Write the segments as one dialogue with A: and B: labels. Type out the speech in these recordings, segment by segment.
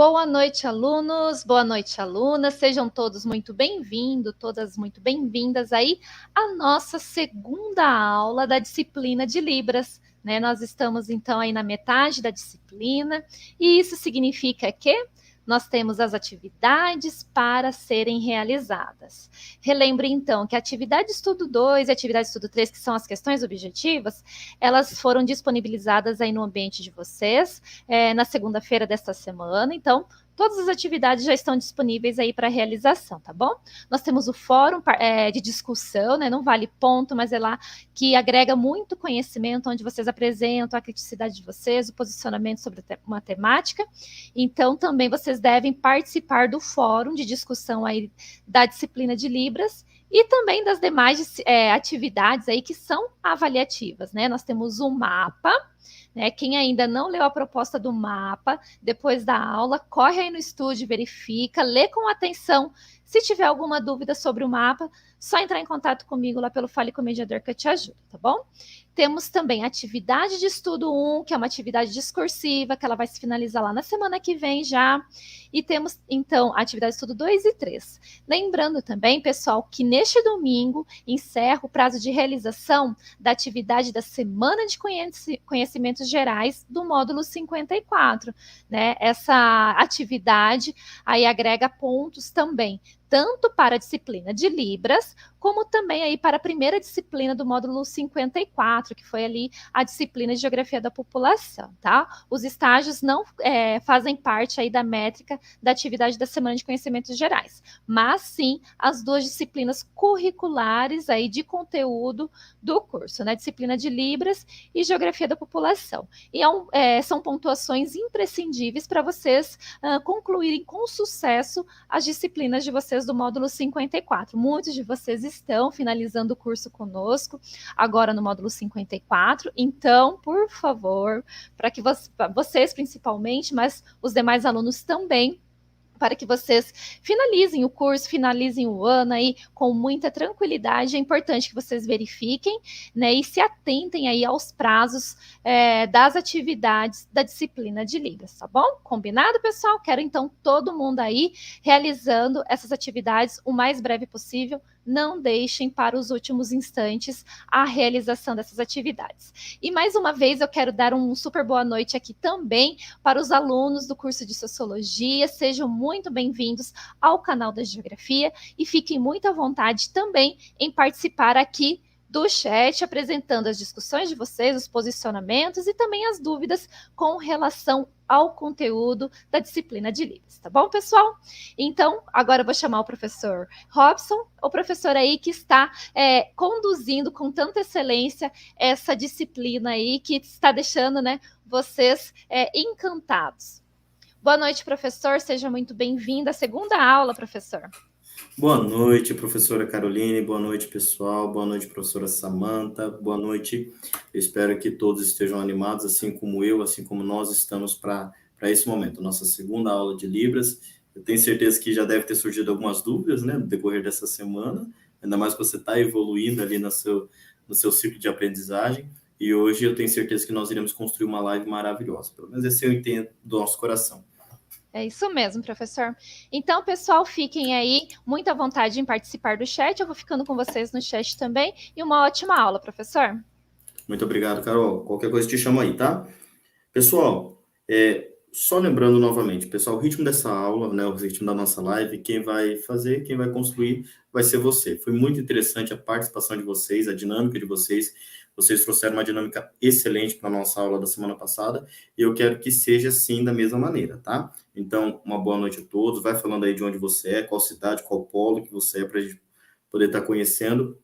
A: Boa noite, alunos, boa noite, alunas, sejam todos muito bem-vindos, todas muito bem-vindas aí à nossa segunda aula da disciplina de Libras, né? Nós estamos então aí na metade da disciplina e isso significa que nós temos as atividades para serem realizadas. Relembre então que a atividade estudo 2 e a atividade estudo 3, que são as questões objetivas, elas foram disponibilizadas aí no ambiente de vocês, na segunda-feira desta semana. Então, todas as atividades já estão disponíveis aí para realização, tá bom? Nós temos o fórum de discussão, né? Não vale ponto, mas é lá que agrega muito conhecimento, onde vocês apresentam a criticidade de vocês, o posicionamento sobre uma temática. Então, também vocês devem participar do fórum de discussão aí da disciplina de Libras e também das demais atividades aí que são avaliativas, né? Nós temos o mapa, né? Quem ainda não leu a proposta do mapa, depois da aula, corre aí no estúdio, verifica, lê com atenção. Se tiver alguma dúvida sobre o mapa, só entrar em contato comigo lá pelo Fale com o Mediador que eu te ajudo, tá bom? Temos também a atividade de estudo 1, que é uma atividade discursiva, que ela vai se finalizar lá na semana que vem já. E temos, então, a atividade de estudo 2 e 3. Lembrando também, pessoal, que neste domingo encerra o prazo de realização da atividade da Semana de Conhecimentos Gerais do módulo 54, né? Essa atividade aí agrega pontos também, tanto para a disciplina de Libras, como também aí para a primeira disciplina do módulo 54, que foi ali a disciplina de Geografia da População, tá? Os estágios não fazem parte aí da métrica da atividade da Semana de Conhecimentos Gerais, mas sim as duas disciplinas curriculares aí de conteúdo do curso, né? Disciplina de Libras e Geografia da População. E são pontuações imprescindíveis para vocês concluírem com sucesso as disciplinas de vocês do módulo 54. Muitos de vocês estão finalizando o curso conosco, agora no módulo 54. Então, por favor, para que vocês principalmente, mas os demais alunos também, para que vocês finalizem o curso, finalizem o ano aí com muita tranquilidade. É importante que vocês verifiquem, né, e se atentem aí aos prazos das atividades da disciplina de Libras, tá bom? Combinado, pessoal? Quero então todo mundo aí realizando essas atividades o mais breve possível. Não deixem para os últimos instantes a realização dessas atividades. E mais uma vez eu quero dar um super boa noite aqui também para os alunos do curso de Sociologia. Sejam muito bem-vindos ao canal da Geografia e fiquem muito à vontade também em participar aqui do chat, apresentando as discussões de vocês, os posicionamentos e também as dúvidas com relação ao conteúdo da disciplina de Libras, tá bom, pessoal? Então, agora eu vou chamar o professor Robson, o professor aí que está conduzindo com tanta excelência essa disciplina aí, que está deixando, né, vocês encantados. Boa noite, professor, seja muito bem-vindo à segunda aula, professor.
B: Boa noite, professora Caroline, boa noite, pessoal, boa noite, professora Samantha, boa noite. Eu espero que todos estejam animados, assim como eu, assim como nós estamos para esse momento, nossa segunda aula de Libras. Eu tenho certeza que já deve ter surgido algumas dúvidas, né, no decorrer dessa semana, ainda mais que você está evoluindo ali no seu ciclo de aprendizagem, e hoje eu tenho certeza que nós iremos construir uma live maravilhosa, pelo menos esse eu entendo do nosso coração.
A: É isso mesmo, professor. Então, pessoal, fiquem aí muito à vontade em participar do chat. Eu vou ficando com vocês no chat também. E uma ótima aula, professor.
B: Muito obrigado, Carol. Qualquer coisa te chamo aí, tá? Pessoal, só lembrando novamente, pessoal, o ritmo dessa aula, né, o ritmo da nossa live, quem vai fazer, quem vai construir, vai ser você. Foi muito interessante a participação de vocês, a dinâmica de vocês. Vocês trouxeram uma dinâmica excelente para a nossa aula da semana passada, e eu quero que seja assim da mesma maneira, tá? Então, uma boa noite a todos. Vai falando aí de onde você é, qual cidade, qual polo que você é, para a gente poder estar conhecendo.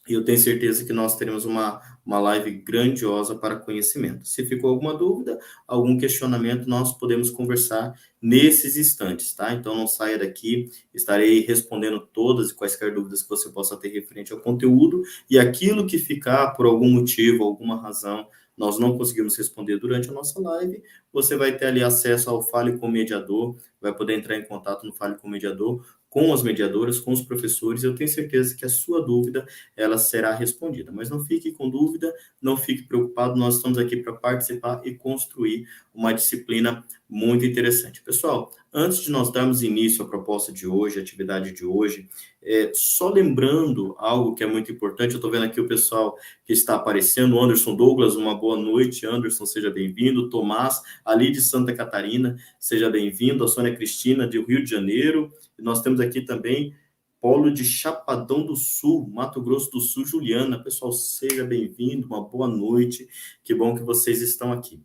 B: E eu tenho certeza que nós teremos uma live grandiosa para conhecimento. Se ficou alguma dúvida, algum questionamento, nós podemos conversar nesses instantes, tá? Então não saia daqui, estarei respondendo todas e quaisquer dúvidas que você possa ter referente ao conteúdo, e aquilo que ficar por algum motivo, alguma razão, nós não conseguimos responder durante a nossa live, você vai ter ali acesso ao Fale com o Mediador, vai poder entrar em contato no Fale com o Mediador, com as mediadoras, com os professores. Eu tenho certeza que a sua dúvida ela será respondida. Mas não fique com dúvida, não fique preocupado, nós estamos aqui para participar e construir uma disciplina muito interessante. Pessoal, antes de nós darmos início à proposta de hoje, à atividade de hoje, só lembrando algo que é muito importante, eu estou vendo aqui o pessoal que está aparecendo, Anderson Douglas, uma boa noite, Anderson, seja bem-vindo, Tomás, ali de Santa Catarina, seja bem-vindo, a Sônia Cristina, de Rio de Janeiro, e nós temos aqui também Polo de Chapadão do Sul, Mato Grosso do Sul, Juliana, pessoal, seja bem-vindo, uma boa noite, que bom que vocês estão aqui.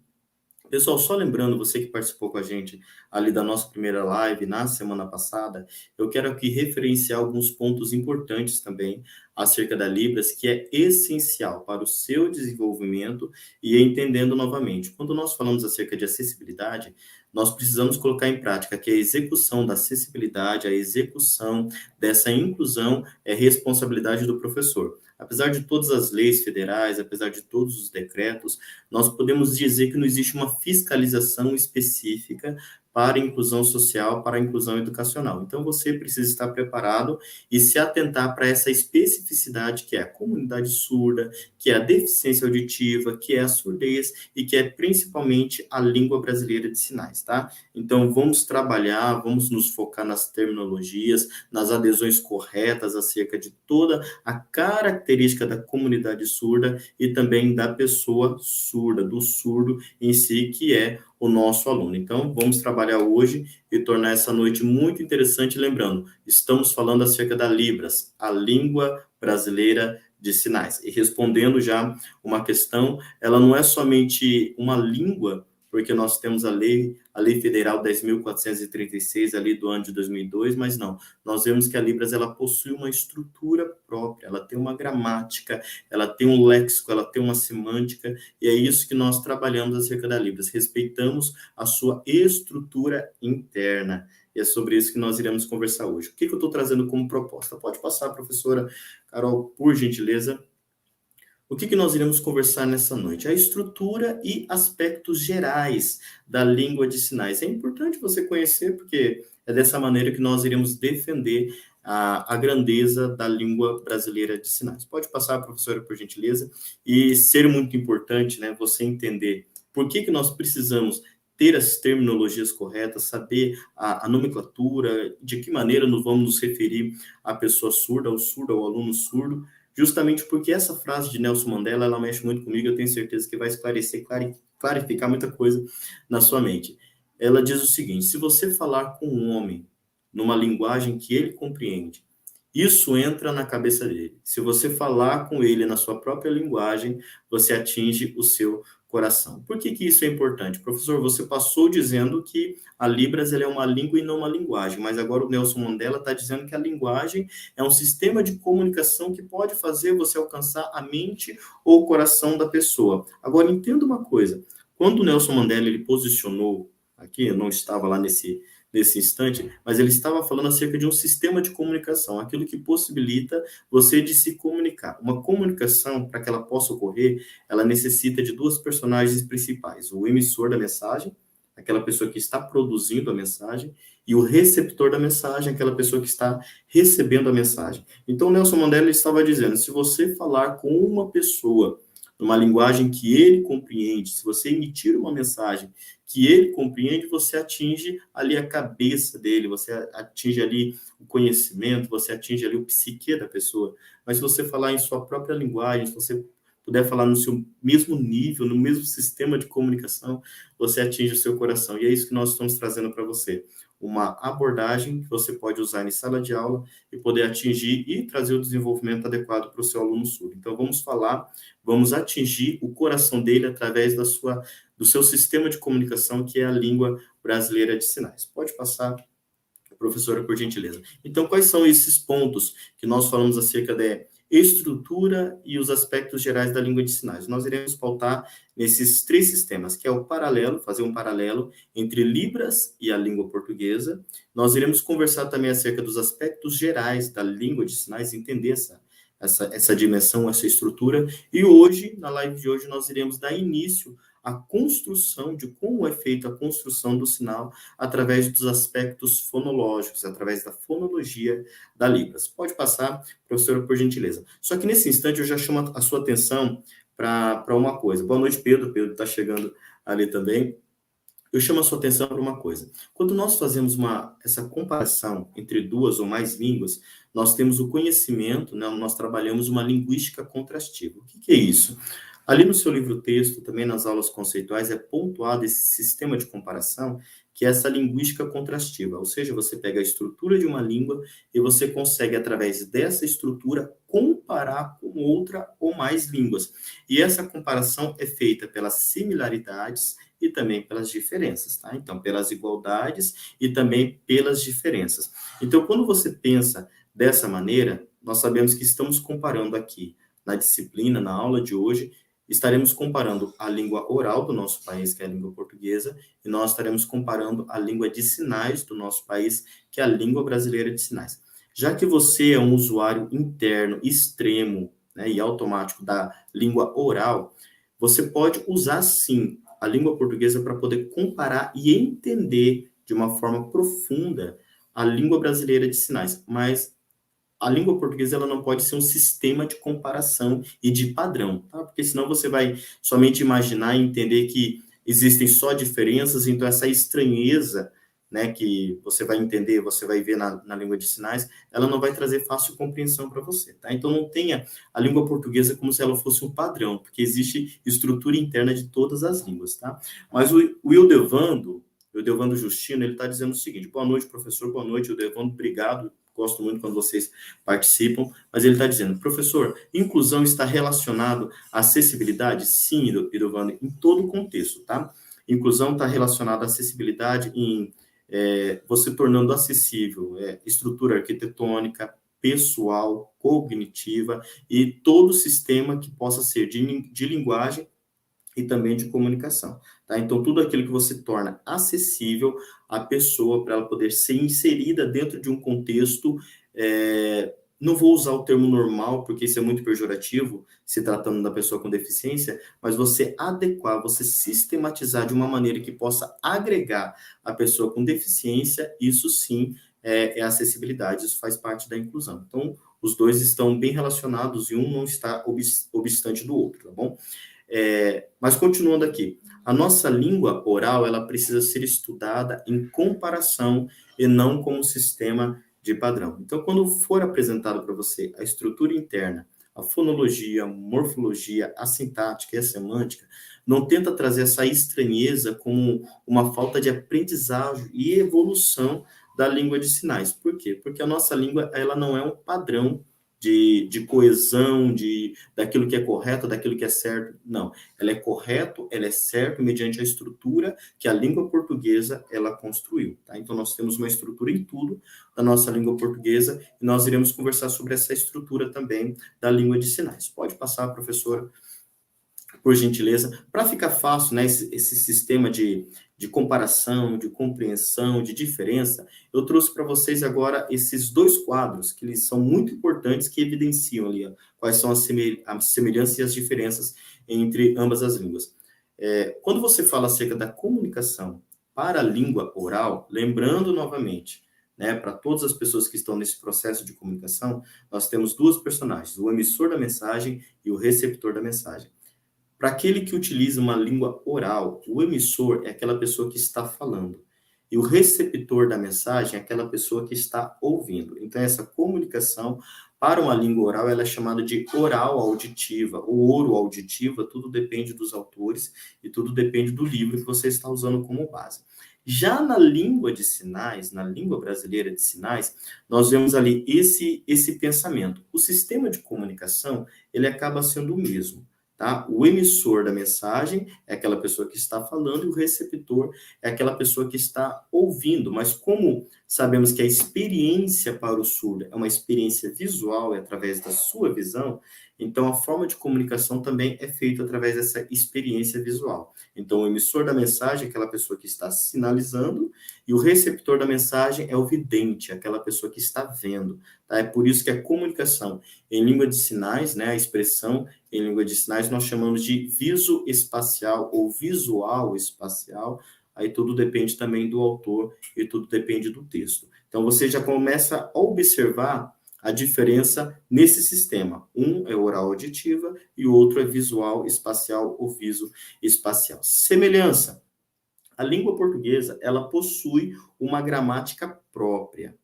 B: Pessoal, só lembrando, você que participou com a gente ali da nossa primeira live na semana passada, eu quero aqui referenciar alguns pontos importantes também acerca da Libras, que é essencial para o seu desenvolvimento e entendendo novamente. Quando nós falamos acerca de acessibilidade, nós precisamos colocar em prática que a execução da acessibilidade, a execução dessa inclusão é responsabilidade do professor. Apesar de todas as leis federais, apesar de todos os decretos, nós podemos dizer que não existe uma fiscalização específica para a inclusão social, para a inclusão educacional. Então, você precisa estar preparado e se atentar para essa especificidade que é a comunidade surda, que é a deficiência auditiva, que é a surdez e que é principalmente a língua brasileira de sinais, tá? Então, vamos trabalhar, vamos nos focar nas terminologias, nas adesões corretas acerca de toda a característica da comunidade surda e também da pessoa surda, do surdo em si, que é o nosso aluno. Então, vamos trabalhar hoje e tornar essa noite muito interessante, lembrando, estamos falando acerca da Libras, a língua brasileira de sinais. E respondendo já uma questão, ela não é somente uma língua, porque nós temos a lei federal 10.436 ali do ano de 2002, mas não, nós vemos que a Libras ela possui uma estrutura própria, ela tem uma gramática, ela tem um léxico, ela tem uma semântica, e é isso que nós trabalhamos acerca da Libras, respeitamos a sua estrutura interna, e é sobre isso que nós iremos conversar hoje. O que eu estou trazendo como proposta? Pode passar, professora Carol, por gentileza. O que nós iremos conversar nessa noite? A estrutura e aspectos gerais da língua de sinais. É importante você conhecer, porque é dessa maneira que nós iremos defender a grandeza da língua brasileira de sinais. Pode passar, professora, por gentileza. E ser muito importante, né, você entender por que nós precisamos ter as terminologias corretas, saber a nomenclatura, de que maneira nós vamos nos referir à pessoa surda, ao aluno surdo, justamente porque essa frase de Nelson Mandela, ela mexe muito comigo, eu tenho certeza que vai esclarecer, clarificar muita coisa na sua mente. Ela diz o seguinte: se você falar com um homem numa linguagem que ele compreende, isso entra na cabeça dele. Se você falar com ele na sua própria linguagem, você atinge o seu coração. Por que isso é importante? Professor, você passou dizendo que a Libras ela é uma língua e não uma linguagem, mas agora o Nelson Mandela está dizendo que a linguagem é um sistema de comunicação que pode fazer você alcançar a mente ou o coração da pessoa. Agora, entenda uma coisa, quando o Nelson Mandela ele posicionou, aqui eu não estava lá nesse instante, mas ele estava falando acerca de um sistema de comunicação, aquilo que possibilita você de se comunicar. Uma comunicação, para que ela possa ocorrer, ela necessita de duas personagens principais, o emissor da mensagem, aquela pessoa que está produzindo a mensagem, e o receptor da mensagem, aquela pessoa que está recebendo a mensagem. Então, Nelson Mandela estava dizendo, se você falar com uma pessoa numa linguagem que ele compreende, se você emitir uma mensagem que ele compreende, você atinge ali a cabeça dele, você atinge ali o conhecimento, você atinge ali o psique da pessoa. Mas se você falar em sua própria linguagem, se você puder falar no seu mesmo nível, no mesmo sistema de comunicação, você atinge o seu coração. E é isso que nós estamos trazendo para você. Uma abordagem que você pode usar em sala de aula e poder atingir e trazer o desenvolvimento adequado para o seu aluno surdo. Então, vamos atingir o coração dele através do seu sistema de comunicação, que é a língua brasileira de sinais. Pode passar, professora, por gentileza. Então, quais são esses pontos que nós falamos acerca da estrutura e os aspectos gerais da língua de sinais? Nós iremos pautar nesses três sistemas, que é o paralelo, fazer um paralelo entre Libras e a língua portuguesa. Nós iremos conversar também acerca dos aspectos gerais da língua de sinais, entender essa dimensão, essa estrutura. E hoje, na live de hoje, nós iremos dar início à construção de como é feita a construção do sinal através dos aspectos fonológicos, através da fonologia da Libras. Pode passar, professora, por gentileza. Só que nesse instante eu já chamo a sua atenção para uma coisa. Boa noite, Pedro. Pedro está chegando ali também. eu chamo a sua atenção para uma coisa. Quando nós fazemos essa comparação entre duas ou mais línguas, nós temos o conhecimento, né, nós trabalhamos uma linguística contrastiva. O que é isso? Ali no seu livro-texto, também nas aulas conceituais, é pontuado esse sistema de comparação, que é essa linguística contrastiva. Ou seja, você pega a estrutura de uma língua e você consegue, através dessa estrutura, comparar com outra ou mais línguas. E essa comparação é feita pelas similaridades e também pelas diferenças, tá? Então, pelas igualdades e também pelas diferenças. Então, quando você pensa dessa maneira, nós sabemos que estamos comparando aqui na disciplina, na aula de hoje, estaremos comparando a língua oral do nosso país, que é a língua portuguesa, e nós estaremos comparando a língua de sinais do nosso país, que é a língua brasileira de sinais. Já que você é um usuário interno, extremo, né, e automático da língua oral, você pode usar, sim, a língua portuguesa para poder comparar e entender de uma forma profunda a língua brasileira de sinais, mas a língua portuguesa ela não pode ser um sistema de comparação e de padrão, tá? Porque senão você vai somente imaginar e entender que existem só diferenças, então essa estranheza, né, que você vai entender, você vai ver na língua de sinais, ela não vai trazer fácil compreensão para você, tá? Então não tenha a língua portuguesa como se ela fosse um padrão, porque existe estrutura interna de todas as línguas, tá? Mas o Ildevando Justino, ele está dizendo o seguinte: boa noite, professor, boa noite, Ildevando, obrigado, gosto muito quando vocês participam, mas ele está dizendo, professor, inclusão está relacionado à acessibilidade? Sim, Idovando, em todo o contexto, tá? Inclusão está relacionada à acessibilidade em você tornando acessível estrutura arquitetônica, pessoal, cognitiva e todo sistema que possa ser de linguagem e também de comunicação, tá? Então, tudo aquilo que você torna acessível à pessoa para ela poder ser inserida dentro de um contexto, não vou usar o termo normal, porque isso é muito pejorativo, se tratando da pessoa com deficiência, mas você adequar, você sistematizar de uma maneira que possa agregar a pessoa com deficiência, isso sim é acessibilidade, isso faz parte da inclusão. Então, os dois estão bem relacionados e um não está obstante do outro, tá bom? Mas continuando aqui, a nossa língua oral, ela precisa ser estudada em comparação e não como sistema de padrão. Então, quando for apresentado para você a estrutura interna, a fonologia, a morfologia, a sintática e a semântica, não tenta trazer essa estranheza como uma falta de aprendizagem e evolução da língua de sinais. Por quê? Porque a nossa língua, ela não é um padrão de coesão, daquilo que é correto, daquilo que é certo. Não, ela é correto, ela é certo mediante a estrutura que a língua portuguesa ela construiu, tá? Então, nós temos uma estrutura em tudo da nossa língua portuguesa e nós iremos conversar sobre essa estrutura também da língua de sinais. Pode passar, professora, por gentileza, para ficar fácil, né, esse sistema de comparação, de compreensão, de diferença, eu trouxe para vocês agora esses dois quadros, que eles são muito importantes, que evidenciam ali quais são as semelhanças e as diferenças entre ambas as línguas. Quando você fala acerca da comunicação para a língua oral, lembrando novamente, né, para todas as pessoas que estão nesse processo de comunicação, nós temos duas personagens, o emissor da mensagem e o receptor da mensagem. Para aquele que utiliza uma língua oral, o emissor é aquela pessoa que está falando. E o receptor da mensagem é aquela pessoa que está ouvindo. Então, essa comunicação para uma língua oral, ela é chamada de oral auditiva, ou oro auditiva, tudo depende dos autores e tudo depende do livro que você está usando como base. Já na língua de sinais, na língua brasileira de sinais, nós vemos ali esse pensamento. O sistema de comunicação, ele acaba sendo o mesmo. Tá? O emissor da mensagem é aquela pessoa que está falando e o receptor é aquela pessoa que está ouvindo. Mas como sabemos que a experiência para o surdo é uma experiência visual, é através da sua visão, então a forma de comunicação também é feita através dessa experiência visual. Então o emissor da mensagem é aquela pessoa que está sinalizando e o receptor da mensagem é o vidente, aquela pessoa que está vendo. Tá? É por isso que a comunicação em língua de sinais, né, a expressão em língua de sinais, nós chamamos de visoespacial ou visual espacial, aí tudo depende também do autor e tudo depende do texto. Então, você já começa a observar a diferença nesse sistema. Um é oral auditiva e o outro é visual espacial ou visoespacial. Semelhança. A língua portuguesa, ela possui uma gramática própria.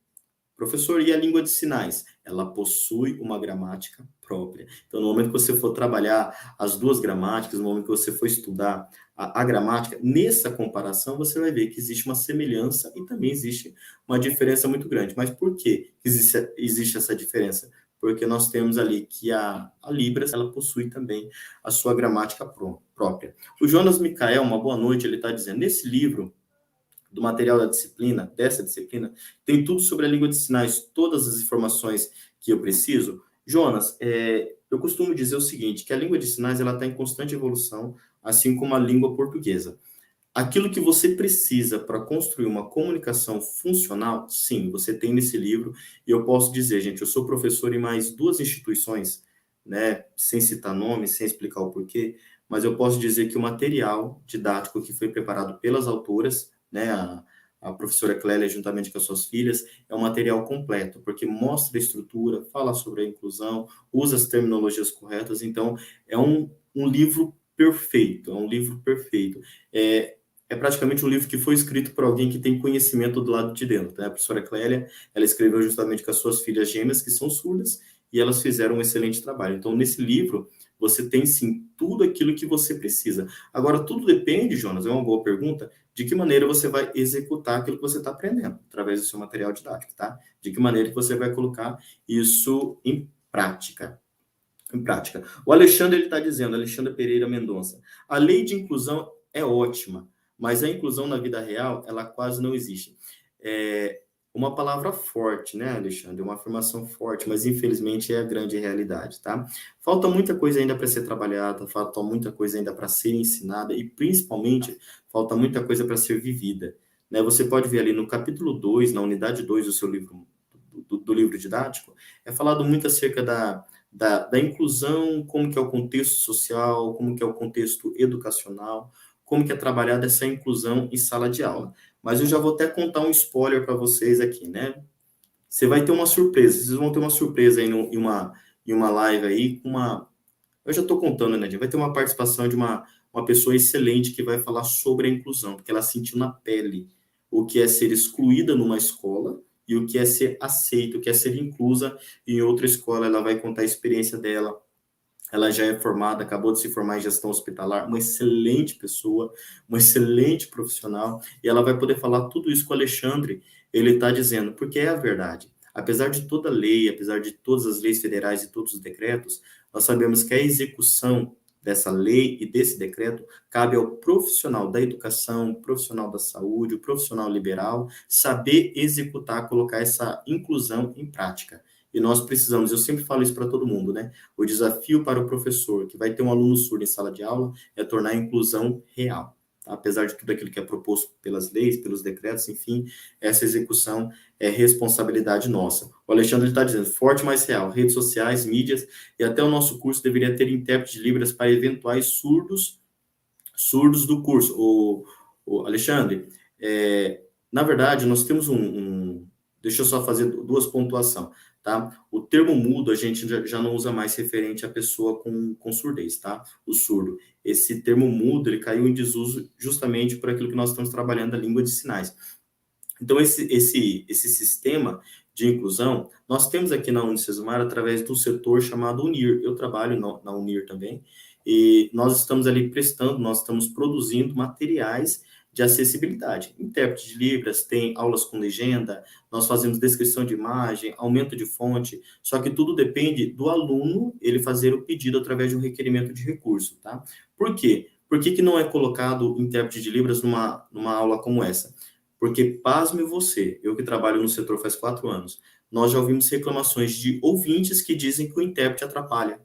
B: Professor, e a língua de sinais? Ela possui uma gramática própria. Então, no momento que você for trabalhar as duas gramáticas, no momento que você for estudar a gramática, nessa comparação, você vai ver que existe uma semelhança e também existe uma diferença muito grande. Mas por que existe essa diferença? Porque nós temos ali que a Libras, ela possui também a sua gramática própria. O Jonas Micael, uma boa noite, ele está dizendo, nesse livro, do material da disciplina, dessa disciplina, tem tudo sobre a língua de sinais, todas as informações que eu preciso. Jonas, eu costumo dizer o seguinte, que a língua de sinais ela está em constante evolução, assim como a língua portuguesa. Aquilo que você precisa para construir uma comunicação funcional, sim, você tem nesse livro, e eu posso dizer, gente, eu sou professor em mais duas instituições, né, sem citar nomes, sem explicar o porquê, mas eu posso dizer que o material didático que foi preparado pelas autoras, né, a professora Clélia, juntamente com as suas filhas, é um material completo, porque mostra a estrutura, fala sobre a inclusão, usa as terminologias corretas, então é um livro perfeito, é um livro perfeito. É praticamente um livro que foi escrito por alguém que tem conhecimento do lado de dentro, né? A professora Clélia, ela escreveu justamente com as suas filhas gêmeas, que são surdas, e elas fizeram um excelente trabalho. Então, nesse livro, você tem, sim, tudo aquilo que você precisa. Agora, tudo depende, Jonas, é uma boa pergunta, de que maneira você vai executar aquilo que você está aprendendo, através do seu material didático, tá? De que maneira que você vai colocar isso em prática. Em prática. O Alexandre, ele está dizendo, Alexandre Pereira Mendonça, a lei de inclusão é ótima, mas a inclusão na vida real, ela quase não existe. É uma palavra forte, né, Alexandre? Uma afirmação forte, mas infelizmente é a grande realidade, tá? Falta muita coisa ainda para ser trabalhada, falta muita coisa ainda para ser ensinada e, principalmente, falta muita coisa para ser vivida. Né? Você pode ver ali no capítulo 2, na unidade 2 do seu livro, do livro didático, é falado muito acerca da inclusão, como que é o contexto social, como que é o contexto educacional, como que é trabalhada essa inclusão em sala de aula. Mas eu já vou até contar um spoiler para vocês aqui, né? Você vai ter uma surpresa, vocês vão ter uma surpresa aí em uma live aí, eu já estou contando, né, vai ter uma participação de uma pessoa excelente que vai falar sobre a inclusão, porque ela sentiu na pele o que é ser excluída numa escola e o que é ser aceito, o que é ser inclusa em outra escola. Ela vai contar a experiência dela. Ela já é formada, acabou de se formar em gestão hospitalar, uma excelente pessoa, uma excelente profissional, e ela vai poder falar tudo isso com o Alexandre. Ele está dizendo, porque é a verdade. Apesar de toda lei, apesar de todas as leis federais e todos os decretos, nós sabemos que a execução dessa lei e desse decreto cabe ao profissional da educação, profissional da saúde, o profissional liberal, saber executar, colocar essa inclusão em prática. E nós precisamos, eu sempre falo isso para todo mundo, né? O desafio para o professor que vai ter um aluno surdo em sala de aula é tornar a inclusão real. Tá? Apesar de tudo aquilo que é proposto pelas leis, pelos decretos, enfim, essa execução é responsabilidade nossa. O Alexandre está dizendo, forte mais real, redes sociais, mídias, e até o nosso curso deveria ter intérprete de Libras para eventuais surdos do curso. O Alexandre, na verdade, nós temos deixa eu só fazer duas pontuações. Tá? O termo mudo a gente já não usa mais referente à pessoa com surdez, tá? O surdo. Esse termo mudo, ele caiu em desuso justamente por aquilo que nós estamos trabalhando, a língua de sinais. Então, esse sistema de inclusão, nós temos aqui na Unicesumar através do setor chamado UNIR. Eu trabalho na UNIR também, e nós estamos ali prestando, nós estamos produzindo materiais de acessibilidade. Intérprete de Libras, tem aulas com legenda, nós fazemos descrição de imagem, aumento de fonte, só que tudo depende do aluno, ele fazer o pedido através de um requerimento de recurso, tá? Por quê? Por que não é colocado intérprete de Libras numa aula como essa? Porque, pasme você, eu que trabalho no setor faz 4 anos, nós já ouvimos reclamações de ouvintes que dizem que o intérprete atrapalha.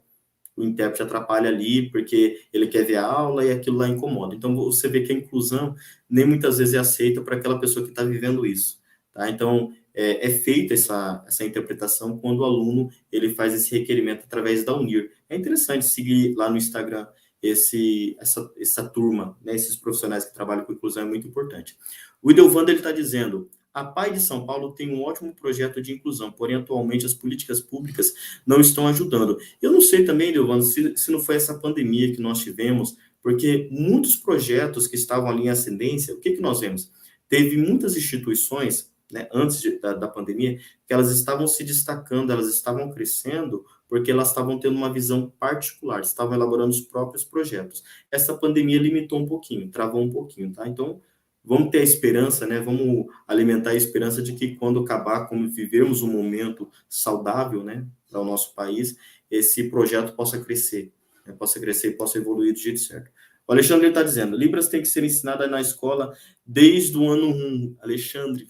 B: O intérprete atrapalha ali porque ele quer ver a aula e aquilo lá incomoda. Então, você vê que a inclusão nem muitas vezes é aceita para aquela pessoa que está vivendo isso. Tá? Então, é feita essa interpretação quando o aluno ele faz esse requerimento através da UNIR. É interessante seguir lá no Instagram essa turma, né? Esses profissionais que trabalham com inclusão é muito importante. O Idelvander está dizendo, a PAI de São Paulo tem um ótimo projeto de inclusão, porém, atualmente, as políticas públicas não estão ajudando. Eu não sei também, Idelvander, se não foi essa pandemia que nós tivemos, Porque muitos projetos que estavam ali em ascendência, o que nós vemos? Teve muitas instituições, né, antes da pandemia, que elas estavam se destacando, elas estavam crescendo, porque elas estavam tendo uma visão particular, estavam elaborando os próprios projetos. Essa pandemia limitou um pouquinho, travou um pouquinho, tá? Então, vamos ter a esperança, né? Vamos alimentar a esperança de que quando acabar, como vivermos um momento saudável, né, para o nosso país, esse projeto possa crescer, né? Possa crescer e possa evoluir do jeito certo. O Alexandre está dizendo, Libras tem que ser ensinada na escola desde o ano 1. Alexandre,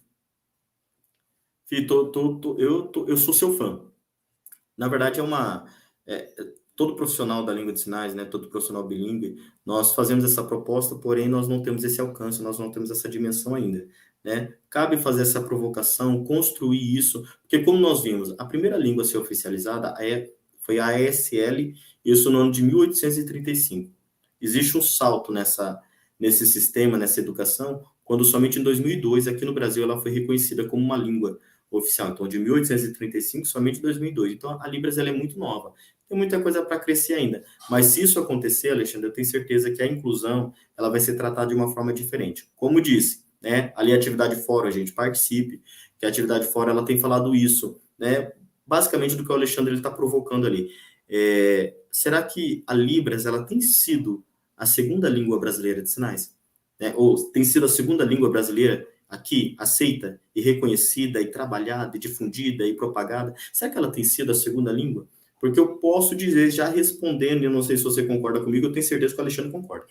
B: eu sou seu fã. Na verdade, todo profissional da língua de sinais, né, todo profissional bilíngue, nós fazemos essa proposta, porém nós não temos esse alcance, nós não temos essa dimensão ainda, né? Cabe fazer essa provocação, construir isso, porque como nós vimos, a primeira língua a ser oficializada foi a ASL, isso no ano de 1835. Existe um salto nesse sistema, nessa educação, quando somente em 2002, aqui no Brasil, ela foi reconhecida como uma língua oficial. Então, de 1835, somente 2002. Então, a Libras ela é muito nova. Tem muita coisa para crescer ainda. Mas se isso acontecer, Alexandre, eu tenho certeza que a inclusão ela vai ser tratada de uma forma diferente. Como disse, né? Ali a atividade fora, a gente participe, que a atividade fora ela tem falado isso, né? Basicamente do que o Alexandre está provocando ali. Será que a Libras ela tem sido a segunda língua brasileira de sinais? Né? Ou tem sido a segunda língua brasileira aqui aceita e reconhecida e trabalhada e difundida e propagada? Será que ela tem sido a segunda língua? Porque eu posso dizer, já respondendo, eu não sei se você concorda comigo, eu tenho certeza que o Alexandre concorda.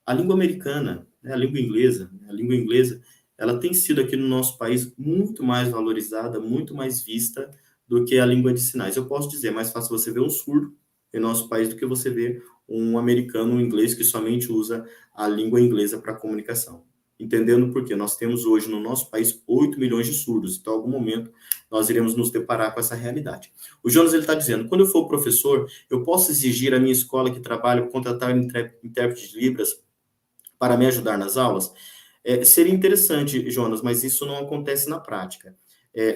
B: A língua americana, né, a língua inglesa, ela tem sido aqui no nosso país muito mais valorizada, muito mais vista do que a língua de sinais. Eu posso dizer, é mais fácil você ver um surdo em nosso país do que você ver um americano, um inglês que somente usa a língua inglesa para comunicação. Entendendo por quê? Nós temos hoje no nosso país 8 milhões de surdos, então em algum momento nós iremos nos deparar com essa realidade. O Jonas está dizendo, quando eu for professor, eu posso exigir à minha escola que trabalha contratar um intérprete de Libras para me ajudar nas aulas? Seria interessante, Jonas, mas isso não acontece na prática.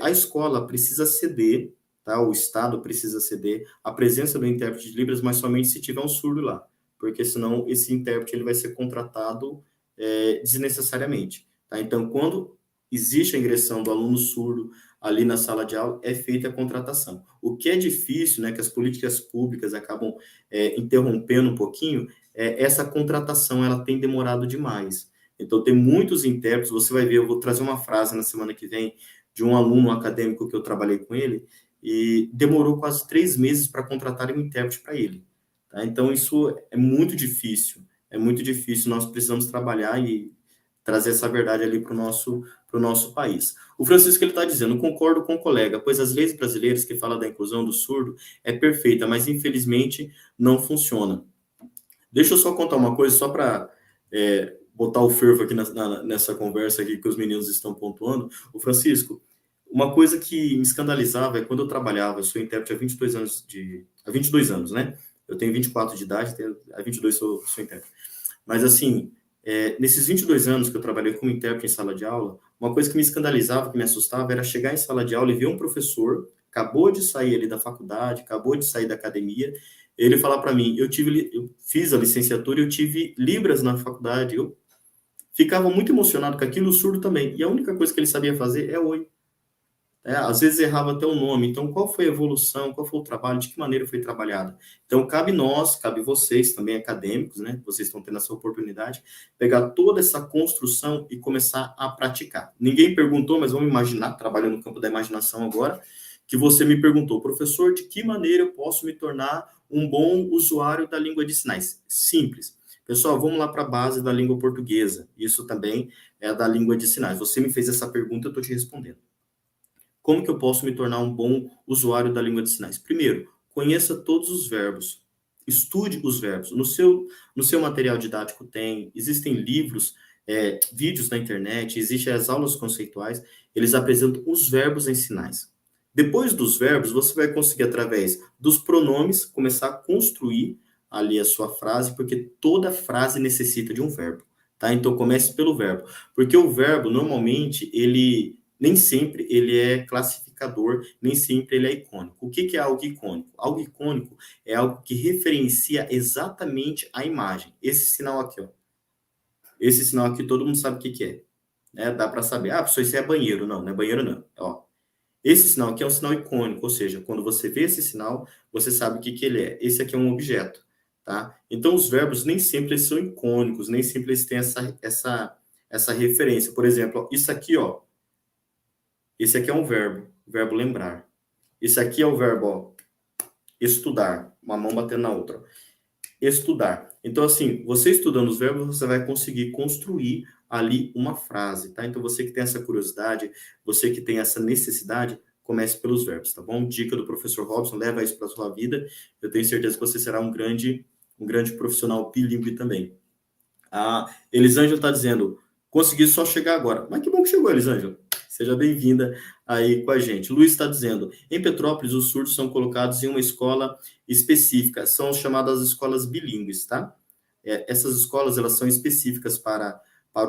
B: A escola precisa ceder, tá? O Estado precisa ceder a presença do intérprete de Libras, mas somente se tiver um surdo lá, porque senão esse intérprete ele vai ser contratado desnecessariamente. Tá? Então, quando existe a ingressão do aluno surdo ali na sala de aula, é feita a contratação. O que é difícil, né, que as políticas públicas acabam interrompendo um pouquinho, essa contratação ela tem demorado demais. Então, tem muitos intérpretes, você vai ver, eu vou trazer uma frase na semana que vem de um aluno acadêmico que eu trabalhei com ele, e demorou quase 3 meses para contratar um intérprete para ele. Tá? Então, isso é muito difícil. É muito difícil, nós precisamos trabalhar e trazer essa verdade ali para o nosso país. O Francisco ele está dizendo, concordo com o colega, pois as leis brasileiras que falam da inclusão do surdo é perfeita, mas infelizmente não funciona. Deixa eu só contar uma coisa, só para botar o fervo aqui nessa conversa aqui que os meninos estão pontuando. O Francisco, uma coisa que me escandalizava é quando eu trabalhava, eu sou intérprete há 22 anos, né? Eu tenho 24 de idade, há 22 sou intérprete. Mas, assim, nesses 22 anos que eu trabalhei como intérprete em sala de aula, uma coisa que me escandalizava, que me assustava, era chegar em sala de aula e ver um professor, acabou de sair ali da faculdade, acabou de sair da academia, ele falar para mim, eu fiz a licenciatura, eu tive Libras na faculdade, eu ficava muito emocionado com aquilo, o surdo também, e a única coisa que ele sabia fazer é oi. Às vezes errava até o nome. Então, qual foi a evolução? Qual foi o trabalho? De que maneira foi trabalhado? Então, cabe nós, cabe vocês, também acadêmicos, né? Vocês estão tendo essa oportunidade, pegar toda essa construção e começar a praticar. Ninguém perguntou, mas vamos imaginar, trabalhando no campo da imaginação agora, que você me perguntou, professor, de que maneira eu posso me tornar um bom usuário da língua de sinais? Simples. Pessoal, vamos lá para a base da língua portuguesa. Isso também é da língua de sinais. Você me fez essa pergunta, eu estou te respondendo. Como que eu posso me tornar um bom usuário da língua de sinais? Primeiro, conheça todos os verbos. Estude os verbos. No seu material didático existem livros, vídeos na internet, existem as aulas conceituais, eles apresentam os verbos em sinais. Depois dos verbos, você vai conseguir, através dos pronomes, começar a construir ali a sua frase, porque toda frase necessita de um verbo. Tá? Então, comece pelo verbo. Porque o verbo, normalmente, ele nem sempre ele é classificador, nem sempre ele é icônico. O que é algo icônico? Algo icônico é algo que referencia exatamente a imagem. Esse sinal aqui, ó. Esse sinal aqui todo mundo sabe o que é. Né? Dá para saber. Ah, professor, isso é banheiro. Não, não é banheiro não. Ó, esse sinal aqui é um sinal icônico, ou seja, quando você vê esse sinal, você sabe o que ele é. Esse aqui é um objeto, tá? Então, os verbos nem sempre eles são icônicos, nem sempre eles têm essa referência. Por exemplo, ó, isso aqui, ó, esse aqui é um verbo, o verbo lembrar. Esse aqui é o verbo, ó, estudar, uma mão batendo na outra. Estudar. Então, assim, você estudando os verbos, você vai conseguir construir ali uma frase, tá? Então, você que tem essa curiosidade, você que tem essa necessidade, comece pelos verbos, tá bom? Dica do professor Robson, leva isso para sua vida. Eu tenho certeza que você será um grande profissional bilíngue também. A Elisângela está dizendo, consegui só chegar agora. Mas que bom que chegou, Elisângela. Seja bem-vinda aí com a gente. Luiz está dizendo, em Petrópolis, os surdos são colocados em uma escola específica. São chamadas escolas bilíngues, tá? Essas escolas, elas são específicas para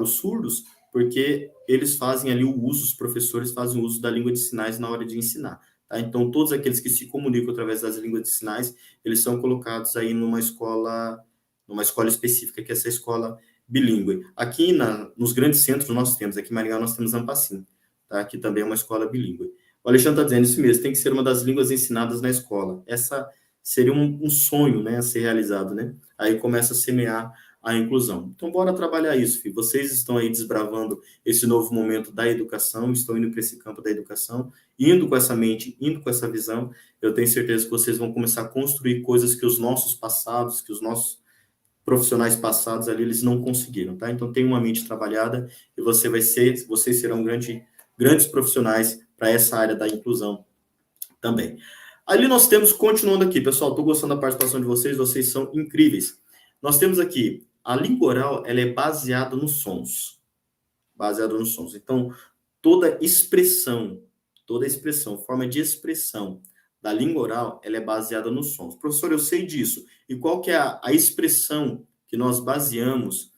B: os surdos, porque eles fazem ali o uso, os professores fazem o uso da língua de sinais na hora de ensinar. Tá? Então, todos aqueles que se comunicam através das línguas de sinais, eles são colocados aí numa escola específica, que é essa escola bilíngue. Aqui nos grandes centros nós temos, aqui em Maringá nós temos Ampacim, tá? Que também é uma escola bilíngue. O Alexandre está dizendo isso mesmo, tem que ser uma das línguas ensinadas na escola. Essa seria um sonho, né, a ser realizado, né? Aí começa a semear a inclusão. Então, bora trabalhar isso, filho. Vocês estão aí desbravando esse novo momento da educação, estão indo para esse campo da educação, indo com essa mente, indo com essa visão. Eu tenho certeza que vocês vão começar a construir coisas que os nossos passados, que os nossos profissionais passados ali, eles não conseguiram, tá? Então, tem uma mente trabalhada e vocês serão grandes profissionais para essa área da inclusão também. Ali nós temos, continuando aqui, pessoal, estou gostando da participação de vocês são incríveis. Nós temos aqui, a língua oral, ela é baseada nos sons. Então, toda expressão, forma de expressão da língua oral, ela é baseada nos sons. Professor, eu sei disso. E qual que é a expressão que nós baseamos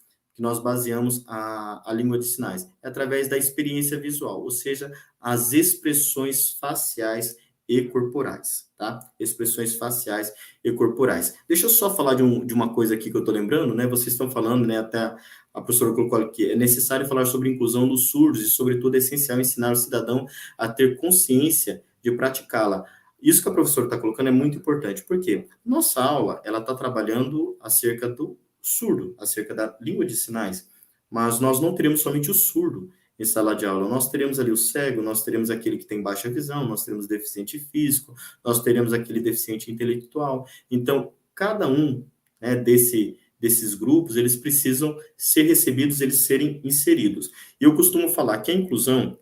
B: a língua de sinais? É através da experiência visual, ou seja, as expressões faciais e corporais, tá? Expressões faciais e corporais. Deixa eu só falar de uma coisa aqui que eu tô lembrando, né? Vocês estão falando, né? Até a professora colocou aqui, é necessário falar sobre a inclusão dos surdos e, sobretudo, é essencial ensinar o cidadão a ter consciência de praticá-la. Isso que a professora está colocando é muito importante, porque nossa aula, ela está trabalhando acerca do surdo, acerca da língua de sinais, mas nós não teremos somente o surdo em sala de aula, nós teremos ali o cego, nós teremos aquele que tem baixa visão, nós teremos deficiente físico, nós teremos aquele deficiente intelectual. Então, cada um, né, desses grupos, eles precisam ser recebidos, eles serem inseridos. E eu costumo falar que a inclusão,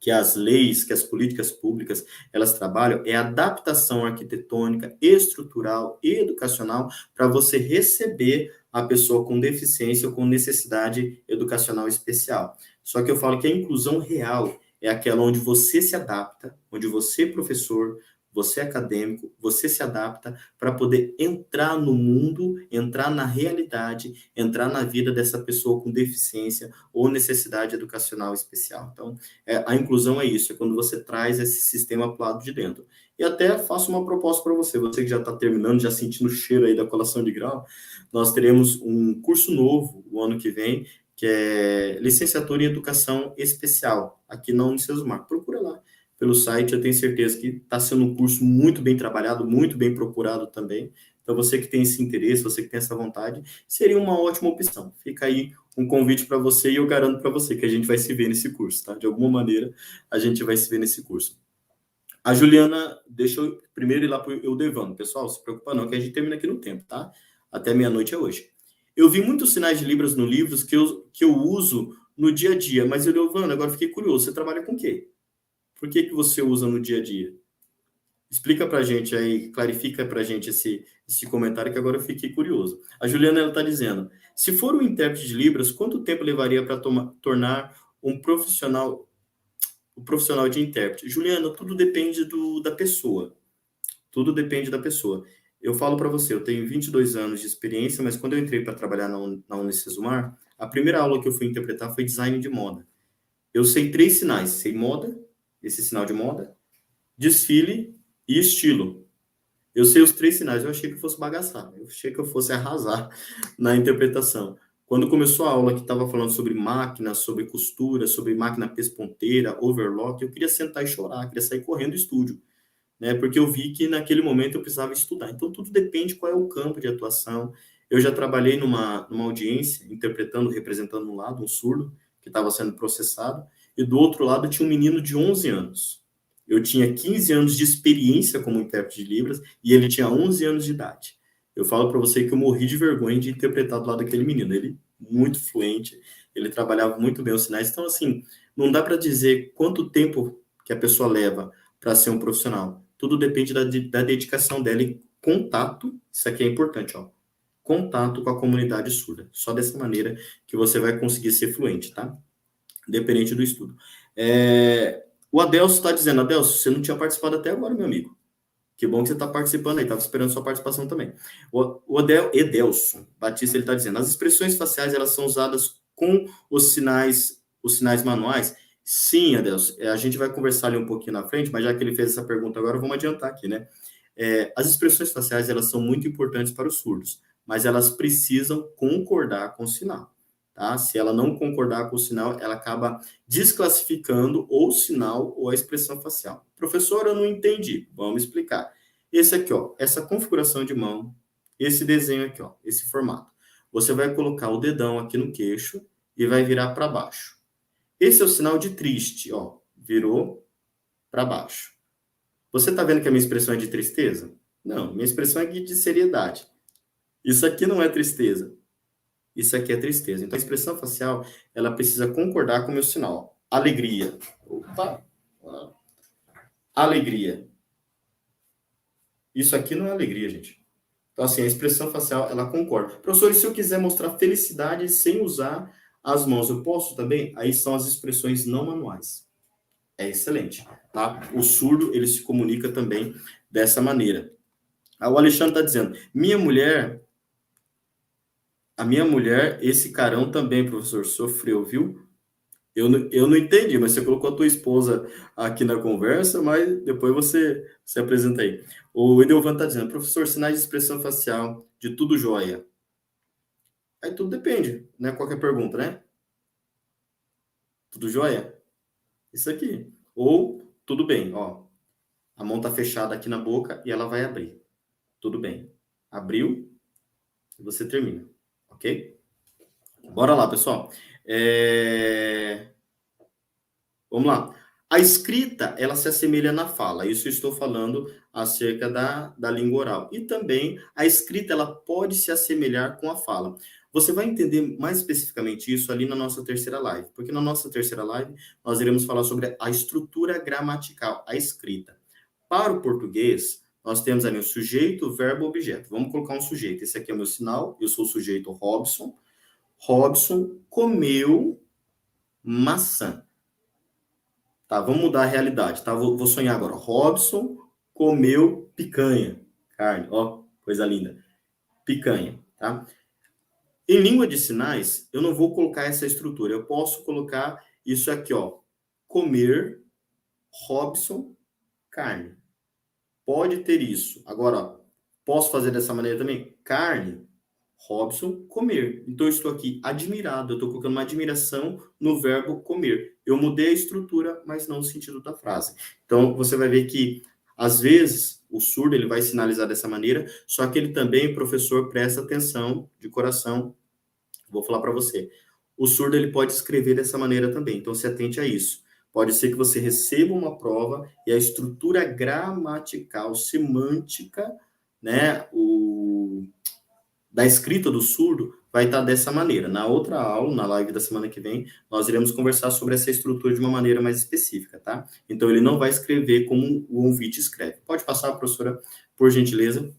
B: que as leis, que as políticas públicas, elas trabalham, é adaptação arquitetônica, estrutural e educacional para você receber a pessoa com deficiência ou com necessidade educacional especial. Só que eu falo que a inclusão real é aquela onde você se adapta, onde você, professor, você acadêmico, você se adapta para poder entrar no mundo, entrar na realidade, entrar na vida dessa pessoa com deficiência ou necessidade educacional especial. Então, a inclusão é isso, é quando você traz esse sistema para o lado de dentro. E até faço uma proposta para você, você que já está terminando, já sentindo o cheiro aí da colação de grau, nós teremos um curso novo o ano que vem, que é Licenciatura em Educação Especial, aqui na Unicesumar. Procura lá pelo site, eu tenho certeza que está sendo um curso muito bem trabalhado, muito bem procurado também. Então, você que tem esse interesse, você que tem essa vontade, seria uma ótima opção. Fica aí um convite para você e eu garanto para você que a gente vai se ver nesse curso, tá? De alguma maneira, a gente vai se ver nesse curso. A Juliana, deixa eu primeiro ir lá para o Eudevano. Pessoal, se preocupa não, que a gente termina aqui no tempo, tá? Até meia-noite é hoje. Eu vi muitos sinais de Libras no livros que eu uso no dia a dia, mas, Eudevano, agora fiquei curioso, você trabalha com o quê? Por que você usa no dia a dia? Explica para a gente aí, clarifica para a gente esse comentário que agora eu fiquei curioso. A Juliana está dizendo, se for um intérprete de Libras, quanto tempo levaria para tornar um profissional de intérprete? Juliana, tudo depende da pessoa. Tudo depende da pessoa. Eu falo para você, eu tenho 22 anos de experiência, mas quando eu entrei para trabalhar na Unicesumar, a primeira aula que eu fui interpretar foi design de moda. Eu sei 3 sinais. Sei moda, esse sinal de moda, desfile e estilo. Eu sei os 3 sinais. Eu achei que eu fosse bagaçar. Eu achei que eu fosse arrasar na interpretação. Quando começou a aula que estava falando sobre máquina, sobre costura, sobre máquina pesponteira, overlock, eu queria sentar e chorar, queria sair correndo do estúdio, né? Porque eu vi que naquele momento eu precisava estudar. Então, tudo depende qual é o campo de atuação. Eu já trabalhei numa audiência, interpretando, representando um lado, um surdo, que estava sendo processado, e do outro lado tinha um menino de 11 anos. Eu tinha 15 anos de experiência como intérprete de Libras, e ele tinha 11 anos de idade. Eu falo para você que eu morri de vergonha de interpretar do lado daquele menino. Ele, muito fluente, ele trabalhava muito bem os sinais. Então, assim, não dá para dizer quanto tempo que a pessoa leva para ser um profissional. Tudo depende da dedicação dela e contato, isso aqui é importante, ó. Contato com a comunidade surda. Só dessa maneira que você vai conseguir ser fluente, tá? Independente do estudo. O Adelso está dizendo, Adelso, você não tinha participado até agora, meu amigo. Que bom que você está participando aí, estava esperando sua participação também. O Edelson Batista, ele está dizendo, as expressões faciais, elas são usadas com os sinais manuais. Sim, Adelson, a gente vai conversar ali um pouquinho na frente, mas já que ele fez essa pergunta agora, vamos adiantar aqui, né? As expressões faciais, elas são muito importantes para os surdos, mas elas precisam concordar com o sinal, tá? Se ela não concordar com o sinal, ela acaba desclassificando ou o sinal ou a expressão facial. Professor, eu não entendi. Vamos explicar. Esse aqui, ó, essa configuração de mão, esse desenho aqui, ó, esse formato. Você vai colocar o dedão aqui no queixo e vai virar para baixo. Esse é o sinal de triste, ó, virou para baixo. Você está vendo que a minha expressão é de tristeza? Não, minha expressão é de seriedade. Isso aqui não é tristeza. Isso aqui é tristeza. Então, a expressão facial, ela precisa concordar com o meu sinal. Alegria. Opa! Alegria. Isso aqui não é alegria, gente. Então, assim, a expressão facial, ela concorda. Professor, e se eu quiser mostrar felicidade sem usar as mãos, eu posso também? Aí são as expressões não manuais. É excelente, tá? O surdo, ele se comunica também dessa maneira. O Alexandre está dizendo, a minha mulher, esse carão também, professor, sofreu, viu? Eu não entendi, mas você colocou a tua esposa aqui na conversa, mas depois você se apresenta aí. O Edelvan está dizendo, professor, sinais de expressão facial, de tudo jóia. Aí tudo depende, né? Qualquer pergunta, né? Tudo jóia? Isso aqui. Ou, tudo bem, ó. A mão tá fechada aqui na boca e ela vai abrir. Tudo bem. Abriu e você termina, ok? Bora lá, pessoal. Vamos lá. A escrita, ela se assemelha na fala. Isso eu estou falando acerca da língua oral. E também, a escrita, ela pode se assemelhar com a fala. Você vai entender mais especificamente isso ali na nossa terceira live. Porque na nossa terceira live, nós iremos falar sobre a estrutura gramatical, a escrita. Para o português, nós temos ali o sujeito, verbo, objeto. Vamos colocar um sujeito. Esse aqui é o meu sinal. Eu sou o sujeito Robson. Robson comeu maçã. Tá, vamos mudar a realidade, tá? Vou sonhar agora. Robson comeu picanha. Carne, ó, coisa linda. Picanha, tá? Em língua de sinais, eu não vou colocar essa estrutura. Eu posso colocar isso aqui, ó. Comer, Robson, carne. Pode ter isso. Agora, ó, posso fazer dessa maneira também? Carne, Robson, comer. Então, eu estou aqui admirado. Eu estou colocando uma admiração no verbo comer. Eu mudei a estrutura, mas não o sentido da frase. Então, você vai ver que, às vezes, o surdo ele vai sinalizar dessa maneira, só que ele também, professor, presta atenção de coração. Vou falar para você. O surdo ele pode escrever dessa maneira também. Então, se atente a isso. Pode ser que você receba uma prova e a estrutura gramatical, semântica, né, da escrita do surdo vai estar dessa maneira. Na outra aula, na live da semana que vem, nós iremos conversar sobre essa estrutura de uma maneira mais específica, tá? Então, ele não vai escrever como o ouvinte escreve. Pode passar, professora, por gentileza.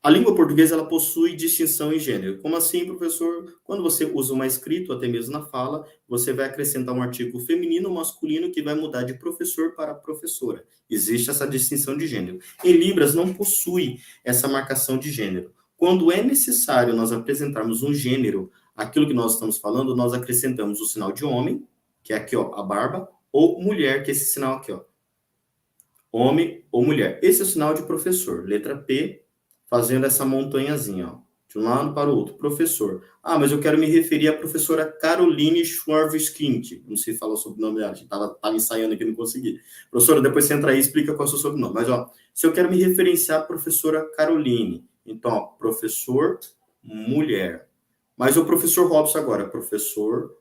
B: A língua portuguesa, ela possui distinção em gênero. Como assim, professor? Quando você usa uma escrita, ou até mesmo na fala, você vai acrescentar um artigo feminino ou masculino que vai mudar de professor para professora. Existe essa distinção de gênero. Em Libras, não possui essa marcação de gênero. Quando é necessário nós apresentarmos um gênero aquilo que nós estamos falando, nós acrescentamos o sinal de homem, que é aqui, ó, a barba, ou mulher, que é esse sinal aqui, ó. Homem ou mulher. Esse é o sinal de professor. Letra P, fazendo essa montanhazinha, ó, de um lado para o outro. Professor. Ah, mas eu quero me referir à professora Caroline Schwarzenkind. Não sei falar o sobrenome dela, tava ensaiando aqui, não consegui. Professora, depois você entra aí e explica qual é o seu sobrenome. Mas, ó, se eu quero me referenciar à professora Caroline, então, ó, professor, mulher. Mas o professor Robson agora, professor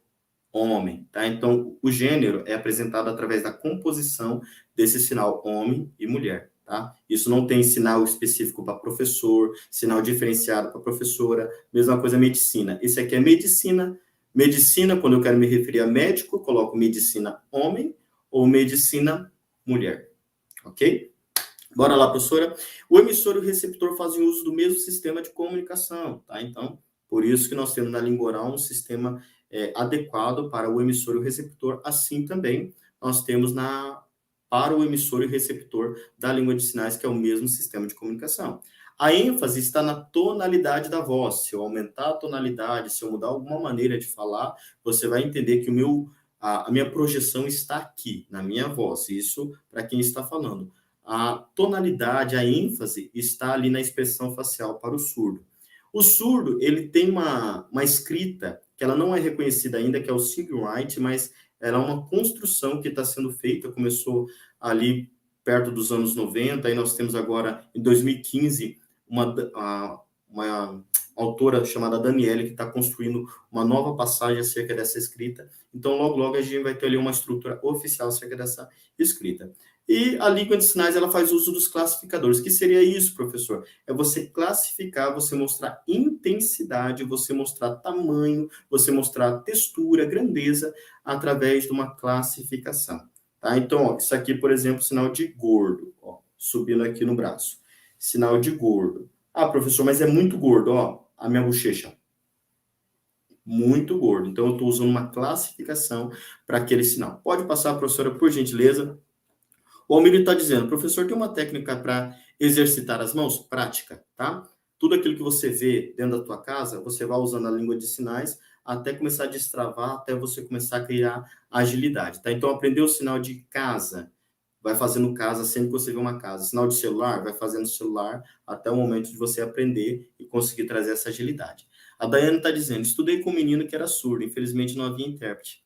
B: homem, tá? Então, o gênero é apresentado através da composição desse sinal homem e mulher, tá? Isso não tem sinal específico para professor, sinal diferenciado para professora, mesma coisa medicina. Esse aqui é medicina. Medicina, quando eu quero me referir a médico, eu coloco medicina homem ou medicina mulher, ok? Bora lá, professora. O emissor e o receptor fazem uso do mesmo sistema de comunicação, tá? Então, por isso que nós temos na língua oral um sistema adequado para o emissor e o receptor. Assim também nós temos para o emissor e o receptor da língua de sinais, que é o mesmo sistema de comunicação. A ênfase está na tonalidade da voz. Se eu aumentar a tonalidade, se eu mudar alguma maneira de falar, você vai entender que a minha projeção está aqui, na minha voz. Isso para quem está falando. A tonalidade, a ênfase está ali na expressão facial para o surdo. O surdo, ele tem uma escrita que ela não é reconhecida ainda, que é o SingWrite, mas ela é uma construção que está sendo feita, começou ali perto dos anos 90, aí nós temos agora, em 2015, uma autora chamada Daniele, que está construindo uma nova passagem acerca dessa escrita. Então, logo, logo, a gente vai ter ali uma estrutura oficial acerca dessa escrita. E a língua de sinais, ela faz uso dos classificadores. O que seria isso, professor? É você classificar, você mostrar intensidade, você mostrar tamanho, você mostrar textura, grandeza, através de uma classificação. Tá? Então, ó, isso aqui, por exemplo, sinal de gordo, ó, subindo aqui no braço. Sinal de gordo. Ah, professor, mas é muito gordo, ó, a minha bochecha. Muito gordo. Então, eu estou usando uma classificação para aquele sinal. Pode passar, professora, por gentileza. O Almir está dizendo, professor, tem uma técnica para exercitar as mãos? Prática, tá? Tudo aquilo que você vê dentro da tua casa, você vai usando a língua de sinais até começar a destravar, até você começar a criar agilidade, tá? Então, aprender o sinal de casa, vai fazendo casa sempre que você vê uma casa. Sinal de celular, vai fazendo celular até o momento de você aprender e conseguir trazer essa agilidade. A Daiane está dizendo, estudei com um menino que era surdo, infelizmente não havia intérprete.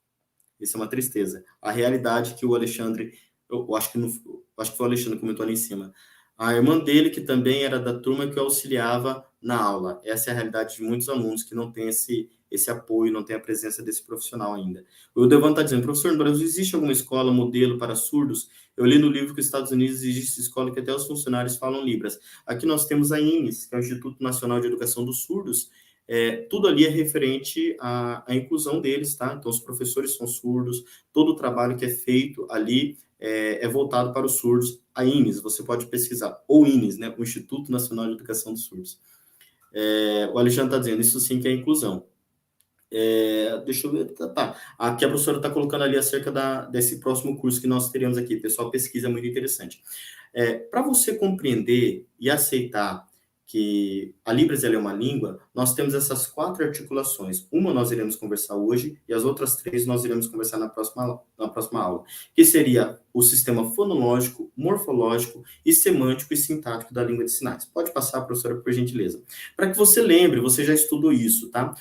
B: Isso é uma tristeza. A realidade que o Alexandre, eu acho que foi o Alexandre que comentou ali em cima. A irmã dele, que também era da turma que o auxiliava na aula. Essa é a realidade de muitos alunos que não tem esse apoio, não tem a presença desse profissional ainda. O Devan está dizendo, professor, no Brasil existe alguma escola modelo para surdos? Eu li no livro que os Estados Unidos existe escola que até os funcionários falam Libras. Aqui nós temos a INES, que é o Instituto Nacional de Educação dos Surdos. Tudo ali é referente à inclusão deles, tá? Então, os professores são surdos, todo o trabalho que é feito ali é voltado para os surdos. A INES, você pode pesquisar, ou INES, né? O Instituto Nacional de Educação dos Surdos. O Alexandre está dizendo, isso sim que é inclusão. Deixa eu ver, tá. Aqui a professora está colocando ali acerca desse próximo curso que nós teremos aqui. Pessoal, pesquisa é muito interessante. Para você compreender e aceitar que a Libras é uma língua, nós temos essas 4 articulações. Uma nós iremos conversar hoje e as outras 3 nós iremos conversar na próxima aula, que seria o sistema fonológico, morfológico e semântico e sintático da língua de sinais. Pode passar, professora, por gentileza. Para que você lembre, você já estudou isso, tá?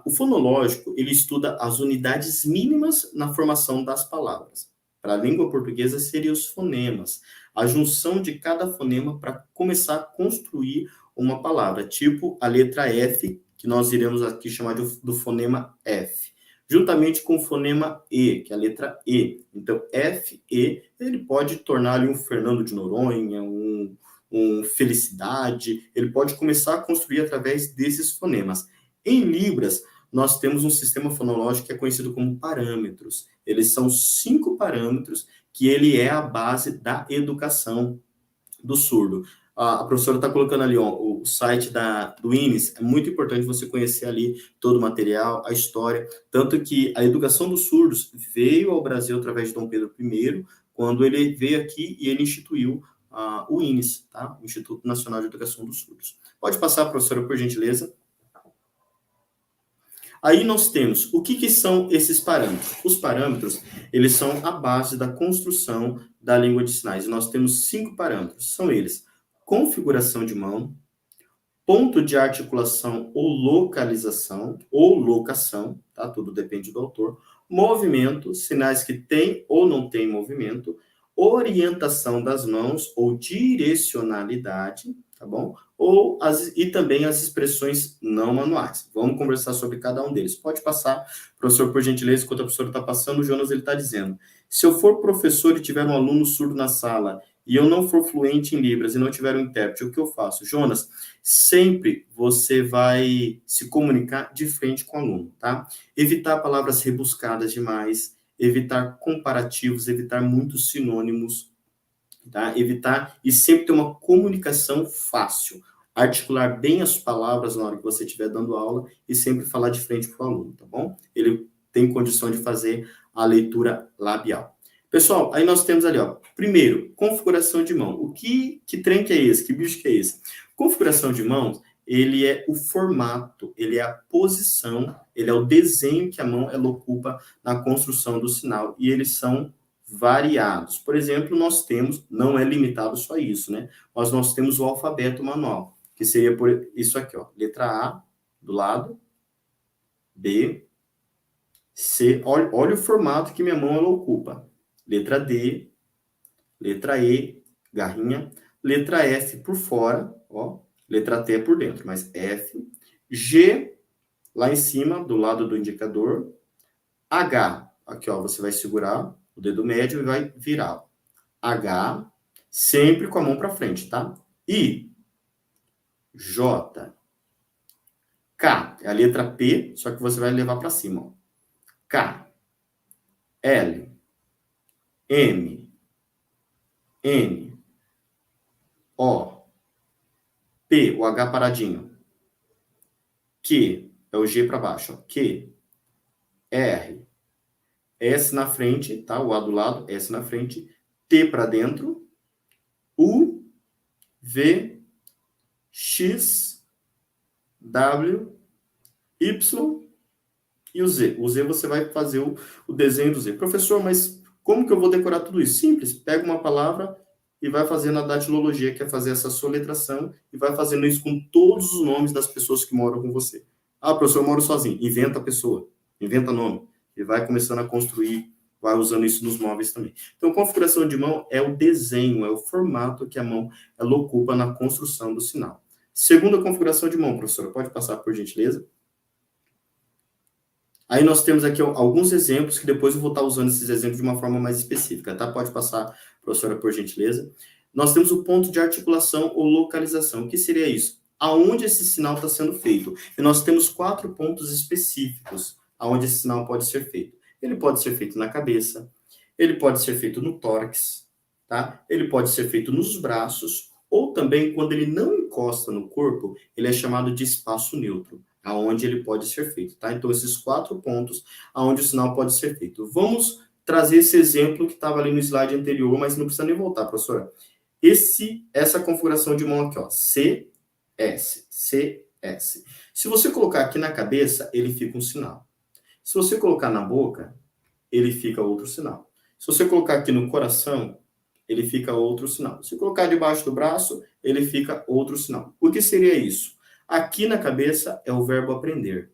B: O fonológico, ele estuda as unidades mínimas na formação das palavras. Para a língua portuguesa, seriam os fonemas. A junção de cada fonema para começar a construir uma palavra, tipo a letra F, que nós iremos aqui chamar do fonema F, juntamente com o fonema E, que é a letra E. Então, F, E, ele pode tornar ali um Fernando de Noronha, um Felicidade, ele pode começar a construir através desses fonemas. Em Libras, nós temos um sistema fonológico que é conhecido como parâmetros. Eles são 5 parâmetros que ele é a base da educação do surdo. A professora está colocando ali, ó, o site do INES. É muito importante você conhecer ali todo o material, a história. Tanto que a educação dos surdos veio ao Brasil através de Dom Pedro I, quando ele veio aqui e ele instituiu o INES, tá? O Instituto Nacional de Educação dos Surdos. Pode passar, professora, por gentileza. Aí nós temos, o que, que são esses parâmetros? Os parâmetros, eles são a base da construção da língua de sinais. E nós temos 5 parâmetros. São eles: configuração de mão, ponto de articulação ou locação, tá? Tudo depende do autor. Movimento, sinais que têm ou não têm movimento. Orientação das mãos ou direcionalidade, tá bom? E também as expressões não manuais. Vamos conversar sobre cada um deles. Pode passar, professor, por gentileza, enquanto a professora está passando, o Jonas ele está dizendo: se eu for professor e tiver um aluno surdo na sala e eu não for fluente em Libras e não tiver um intérprete, o que eu faço? Jonas, sempre você vai se comunicar de frente com o aluno, tá? Evitar palavras rebuscadas demais, evitar comparativos, evitar muitos sinônimos, tá? Evitar e sempre ter uma comunicação fácil. Articular bem as palavras na hora que você estiver dando aula e sempre falar de frente para o aluno, tá bom? Ele tem condição de fazer a leitura labial. Pessoal, aí nós temos ali, ó, primeiro, configuração de mão. Que trem que é esse? Que bicho que é esse? Configuração de mãos, ele é o formato, ele é a posição, ele é o desenho que a mão ela ocupa na construção do sinal, e eles são variados. Por exemplo, nós temos, não é limitado só a isso, né? Mas nós temos o alfabeto manual, que seria por isso aqui, ó, letra A do lado, B, C, olha o formato que minha mão ela ocupa. Letra D, letra E, garrinha, letra F por fora, ó, letra T por dentro, mas F, G lá em cima, do lado do indicador, H, aqui ó, você vai segurar o dedo médio e vai virar. H, sempre com a mão para frente, tá? I, J, K, é a letra P, só que você vai levar para cima, ó. K, L, M, N, O, P, o H paradinho. Q, é o G para baixo, ó. Q, R, S na frente, tá? O A do lado, S na frente. T para dentro. U, V, X, W, Y e o Z. O Z você vai fazer o desenho do Z. Professor, mas como que eu vou decorar tudo isso? Simples. Pega uma palavra e vai fazendo a datilologia, que é fazer essa soletração, e vai fazendo isso com todos os nomes das pessoas que moram com você. Ah, professor, eu moro sozinho. Inventa a pessoa. Inventa nome. E vai começando a construir, vai usando isso nos móveis também. Então, configuração de mão é o desenho, é o formato que a mão ela ocupa na construção do sinal. Segunda configuração de mão, professora, pode passar por gentileza? Aí nós temos aqui alguns exemplos que depois eu vou estar usando esses exemplos de uma forma mais específica, tá? Pode passar, professora, por gentileza. Nós temos o ponto de articulação ou localização. O que seria isso? Aonde esse sinal está sendo feito. E nós temos 4 pontos específicos aonde esse sinal pode ser feito. Ele pode ser feito na cabeça, ele pode ser feito no tórax, tá? Ele pode ser feito nos braços, ou também quando ele não encosta no corpo, ele é chamado de espaço neutro, aonde ele pode ser feito, tá? Então, esses 4 pontos aonde o sinal pode ser feito. Vamos trazer esse exemplo que estava ali no slide anterior, mas não precisa nem voltar, professora. Essa configuração de mão aqui, ó, C, S, C, S. Se você colocar aqui na cabeça, ele fica um sinal. Se você colocar na boca, ele fica outro sinal. Se você colocar aqui no coração, ele fica outro sinal. Se colocar debaixo do braço, ele fica outro sinal. O que seria isso? Aqui na cabeça é o verbo aprender.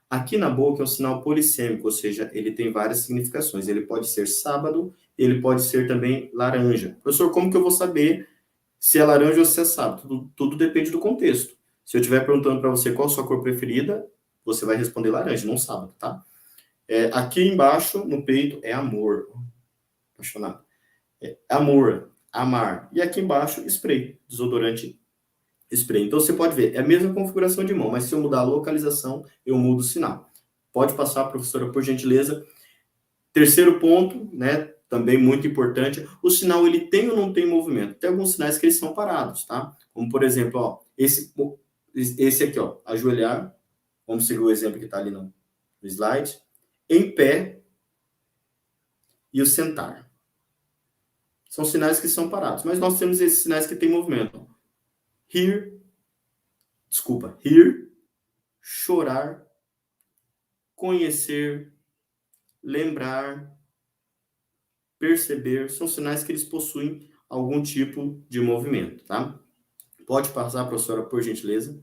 B: Aqui na boca é um sinal polissêmico, ou seja, ele tem várias significações. Ele pode ser sábado, ele pode ser também laranja. Professor, como que eu vou saber se é laranja ou se é sábado? Tudo depende do contexto. Se eu estiver perguntando para você qual a sua cor preferida, você vai responder laranja, não sábado, tá? Aqui embaixo, no peito, é amor. Apaixonado. Amor, amar. E aqui embaixo, spray, desodorante spray. Então, você pode ver, é a mesma configuração de mão, mas se eu mudar a localização, eu mudo o sinal. Pode passar, professora, por gentileza. Terceiro ponto, né, também muito importante, o sinal, ele tem ou não tem movimento? Tem alguns sinais que eles são parados, tá? Como, por exemplo, ó, esse aqui, ó, ajoelhar. Vamos seguir o exemplo que está ali no slide. Em pé e o sentar. São sinais que são parados. Mas nós temos esses sinais que têm movimento. Rir, chorar, conhecer, lembrar, perceber, são sinais que eles possuem algum tipo de movimento, tá? Pode passar, professora, por gentileza.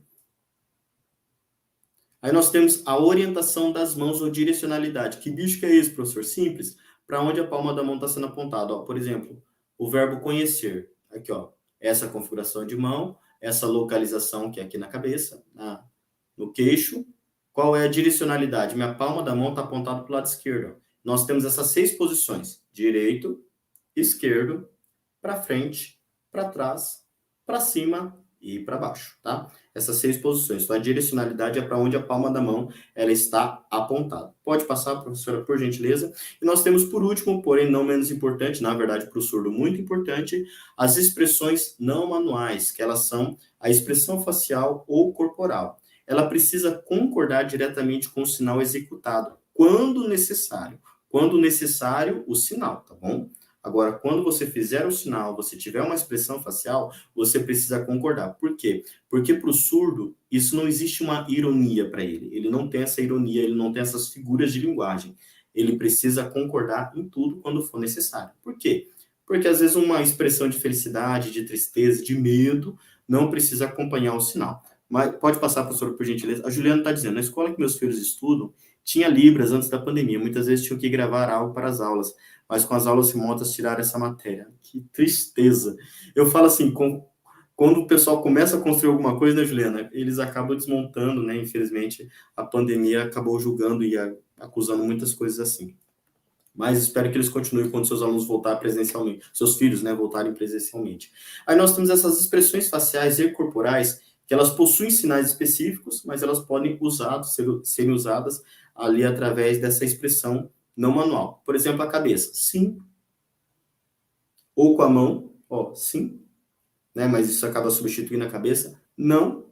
B: Aí nós temos a orientação das mãos ou direcionalidade. Que bicho que é esse, professor? Simples. Para onde a palma da mão está sendo apontada? Ó, por exemplo, o verbo conhecer. Aqui, ó. Essa configuração de mão, essa localização que é aqui na cabeça, no queixo. Qual é a direcionalidade? Minha palma da mão está apontada para o lado esquerdo. Nós temos essas 6 posições. Direito, esquerdo, para frente, para trás, para cima e para baixo, tá? Essas 6 posições. Então, a direcionalidade é para onde a palma da mão ela está apontada. Pode passar, professora, por gentileza. E nós temos, por último, porém não menos importante, na verdade, para o surdo muito importante, as expressões não manuais, que elas são a expressão facial ou corporal. Ela precisa concordar diretamente com o sinal executado, quando necessário. Quando necessário, o sinal, tá bom? Agora, quando você fizer o sinal, você tiver uma expressão facial, você precisa concordar. Por quê? Porque para o surdo, isso não existe uma ironia para ele. Ele não tem essa ironia, ele não tem essas figuras de linguagem. Ele precisa concordar em tudo quando for necessário. Por quê? Porque às vezes uma expressão de felicidade, de tristeza, de medo, não precisa acompanhar o sinal. Mas pode passar, professor, por gentileza. A Juliana está dizendo, na escola que meus filhos estudam, tinha Libras antes da pandemia. Muitas vezes tinham que gravar algo para as aulas, mas com as aulas remotas tiraram essa matéria. Que tristeza. Eu falo assim, quando o pessoal começa a construir alguma coisa, né, Juliana, eles acabam desmontando, né? Infelizmente, a pandemia acabou julgando e acusando muitas coisas assim. Mas espero que eles continuem quando seus alunos voltarem presencialmente, seus filhos, né, voltarem presencialmente. Aí nós temos essas expressões faciais e corporais que elas possuem sinais específicos, mas elas podem serem usadas ali através dessa expressão não manual. Por exemplo, a cabeça, sim. Ou com a mão, ó, sim. Né? Mas isso acaba substituindo a cabeça, não.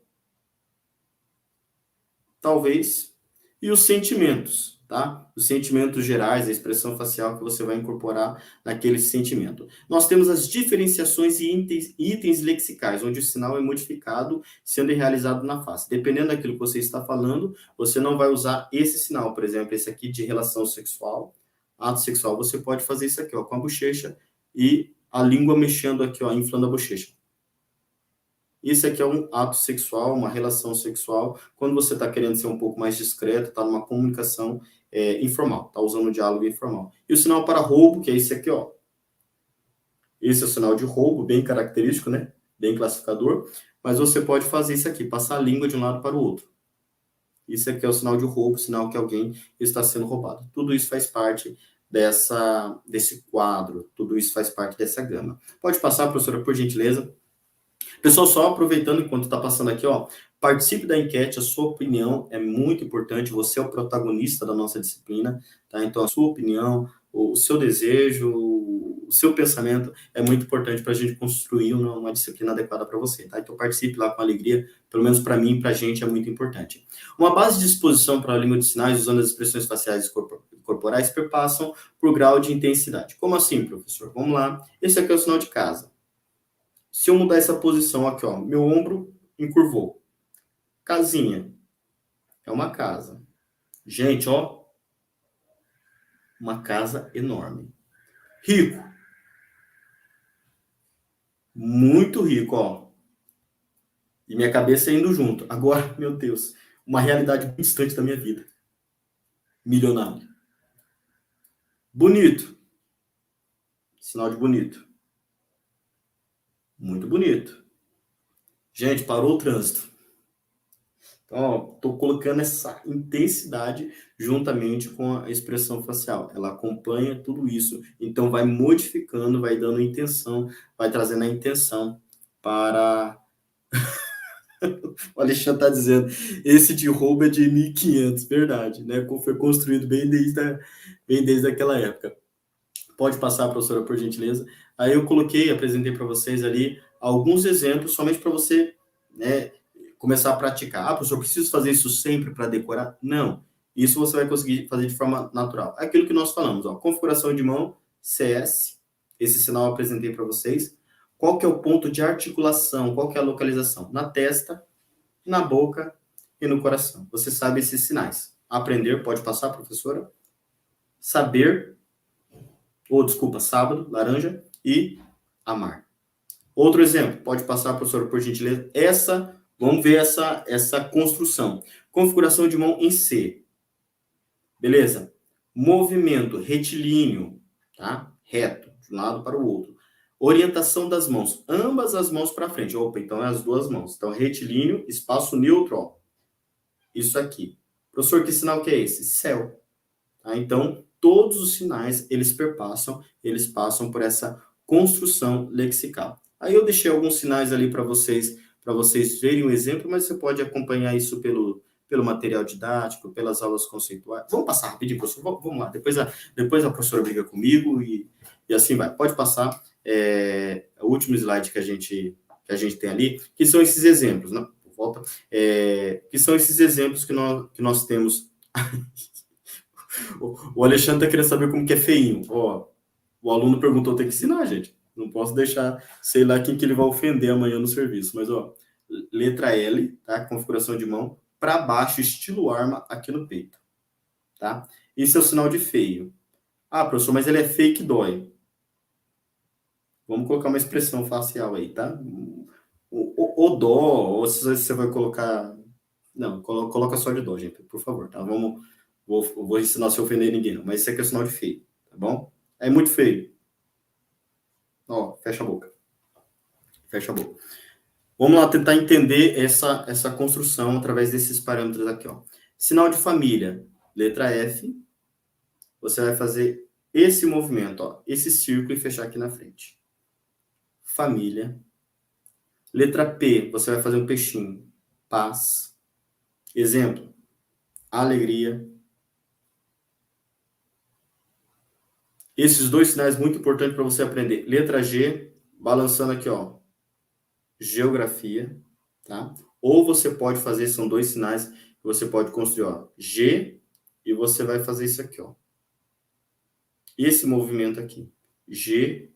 B: Talvez. E os sentimentos, tá? Os sentimentos gerais, a expressão facial que você vai incorporar naquele sentimento. Nós temos as diferenciações e itens lexicais, onde o sinal é modificado sendo realizado na face. Dependendo daquilo que você está falando, você não vai usar esse sinal, por exemplo, esse aqui de relação sexual, ato sexual. Você pode fazer isso aqui, ó, com a bochecha e a língua mexendo aqui, ó, inflando a bochecha. Isso aqui é um ato sexual, uma relação sexual, quando você está querendo ser um pouco mais discreto, está numa comunicação informal, está usando um diálogo informal. E o sinal para roubo, que é esse aqui, ó. Esse é o sinal de roubo, bem característico, né? Bem classificador. Mas você pode fazer isso aqui, passar a língua de um lado para o outro. Isso aqui é o sinal de roubo, sinal que alguém está sendo roubado. Tudo isso faz parte desse quadro, tudo isso faz parte dessa gama. Pode passar, professora, por gentileza. Pessoal, só aproveitando enquanto está passando aqui, ó, participe da enquete, a sua opinião é muito importante, você é o protagonista da nossa disciplina, tá? Então, a sua opinião, o seu desejo, o seu pensamento é muito importante para a gente construir uma disciplina adequada para você, tá? Então, participe lá com alegria, pelo menos para mim e para a gente é muito importante. Uma base de exposição para a língua de sinais, usando as expressões faciais e corporais, perpassam por grau de intensidade. Como assim, professor? Vamos lá. Esse aqui é o sinal de casa. Se eu mudar essa posição aqui, ó, meu ombro encurvou. Casinha. É uma casa. Gente, ó. Uma casa enorme. Rico. Muito rico, ó. E minha cabeça indo junto. Agora, meu Deus, uma realidade muito distante da minha vida. Milionário. Bonito. Sinal de bonito. Muito bonito. Gente, parou o trânsito. Então, estou colocando essa intensidade juntamente com a expressão facial. Ela acompanha tudo isso, então vai modificando, vai dando intenção, vai trazendo a intenção para... O Alexandre está dizendo, esse de roubo é de 1500, verdade, né? Foi construído bem desde aquela época. Pode passar, professora, por gentileza. Aí eu apresentei para vocês ali alguns exemplos, somente para você, né, começar a praticar. Professor, preciso fazer isso sempre para decorar? Não. Isso você vai conseguir fazer de forma natural. Aquilo que nós falamos, ó, configuração de mão, CS, esse sinal eu apresentei para vocês. Qual que é o ponto de articulação? Qual que é a localização? Na testa, na boca e no coração. Você sabe esses sinais. aprender, pode passar, professora. Saber, sábado, laranja, e amar. Outro exemplo, pode passar, professora, por gentileza. Vamos ver essa construção. Configuração de mão em C. Beleza? Movimento retilíneo, tá? Reto, de um lado para o outro. Orientação das mãos, ambas as mãos para frente. Opa, então é as duas mãos. Então, retilíneo, espaço neutro, ó. Isso aqui. Professor, que sinal que é esse? Céu. Tá? Então, todos os sinais, eles passam por essa construção lexical. Aí eu deixei alguns sinais ali para vocês verem um exemplo, mas você pode acompanhar isso pelo material didático, pelas aulas conceituais. Vamos passar rapidinho, professor? Vamos lá. Depois a professora briga comigo e assim vai. Pode passar o último slide que a gente tem ali, que são esses exemplos, né? Volta. Que são esses exemplos que nós temos. O Alexandre está querendo saber como que é feinho. Ó, o aluno perguntou, tem que ensinar, gente. Não posso deixar, sei lá quem que ele vai ofender amanhã no serviço. Mas, ó, letra L, tá? Configuração de mão, para baixo, estilo arma, aqui no peito, tá? Esse é o sinal de feio. Ah, professor, mas ele é feio que dói. Vamos colocar uma expressão facial aí, tá? O dó, ou se você vai colocar... Não, coloca só de dó, gente, por favor, tá? Vou ensinar se ofender ninguém, não. Mas isso aqui é sinal de feio, tá bom? É muito feio. Ó, fecha a boca. Fecha a boca. Vamos lá tentar entender essa construção através desses parâmetros aqui, ó. Sinal de família, letra F. Você vai fazer esse movimento, ó. Esse círculo e fechar aqui na frente. Família. Letra P, você vai fazer um peixinho. Paz. Exemplo. Alegria. Esses dois sinais muito importantes para você aprender. Letra G, balançando aqui, ó. Geografia, tá? Ou você pode fazer, são dois sinais que você pode construir, ó. G, e você vai fazer isso aqui, ó. Esse movimento aqui. G,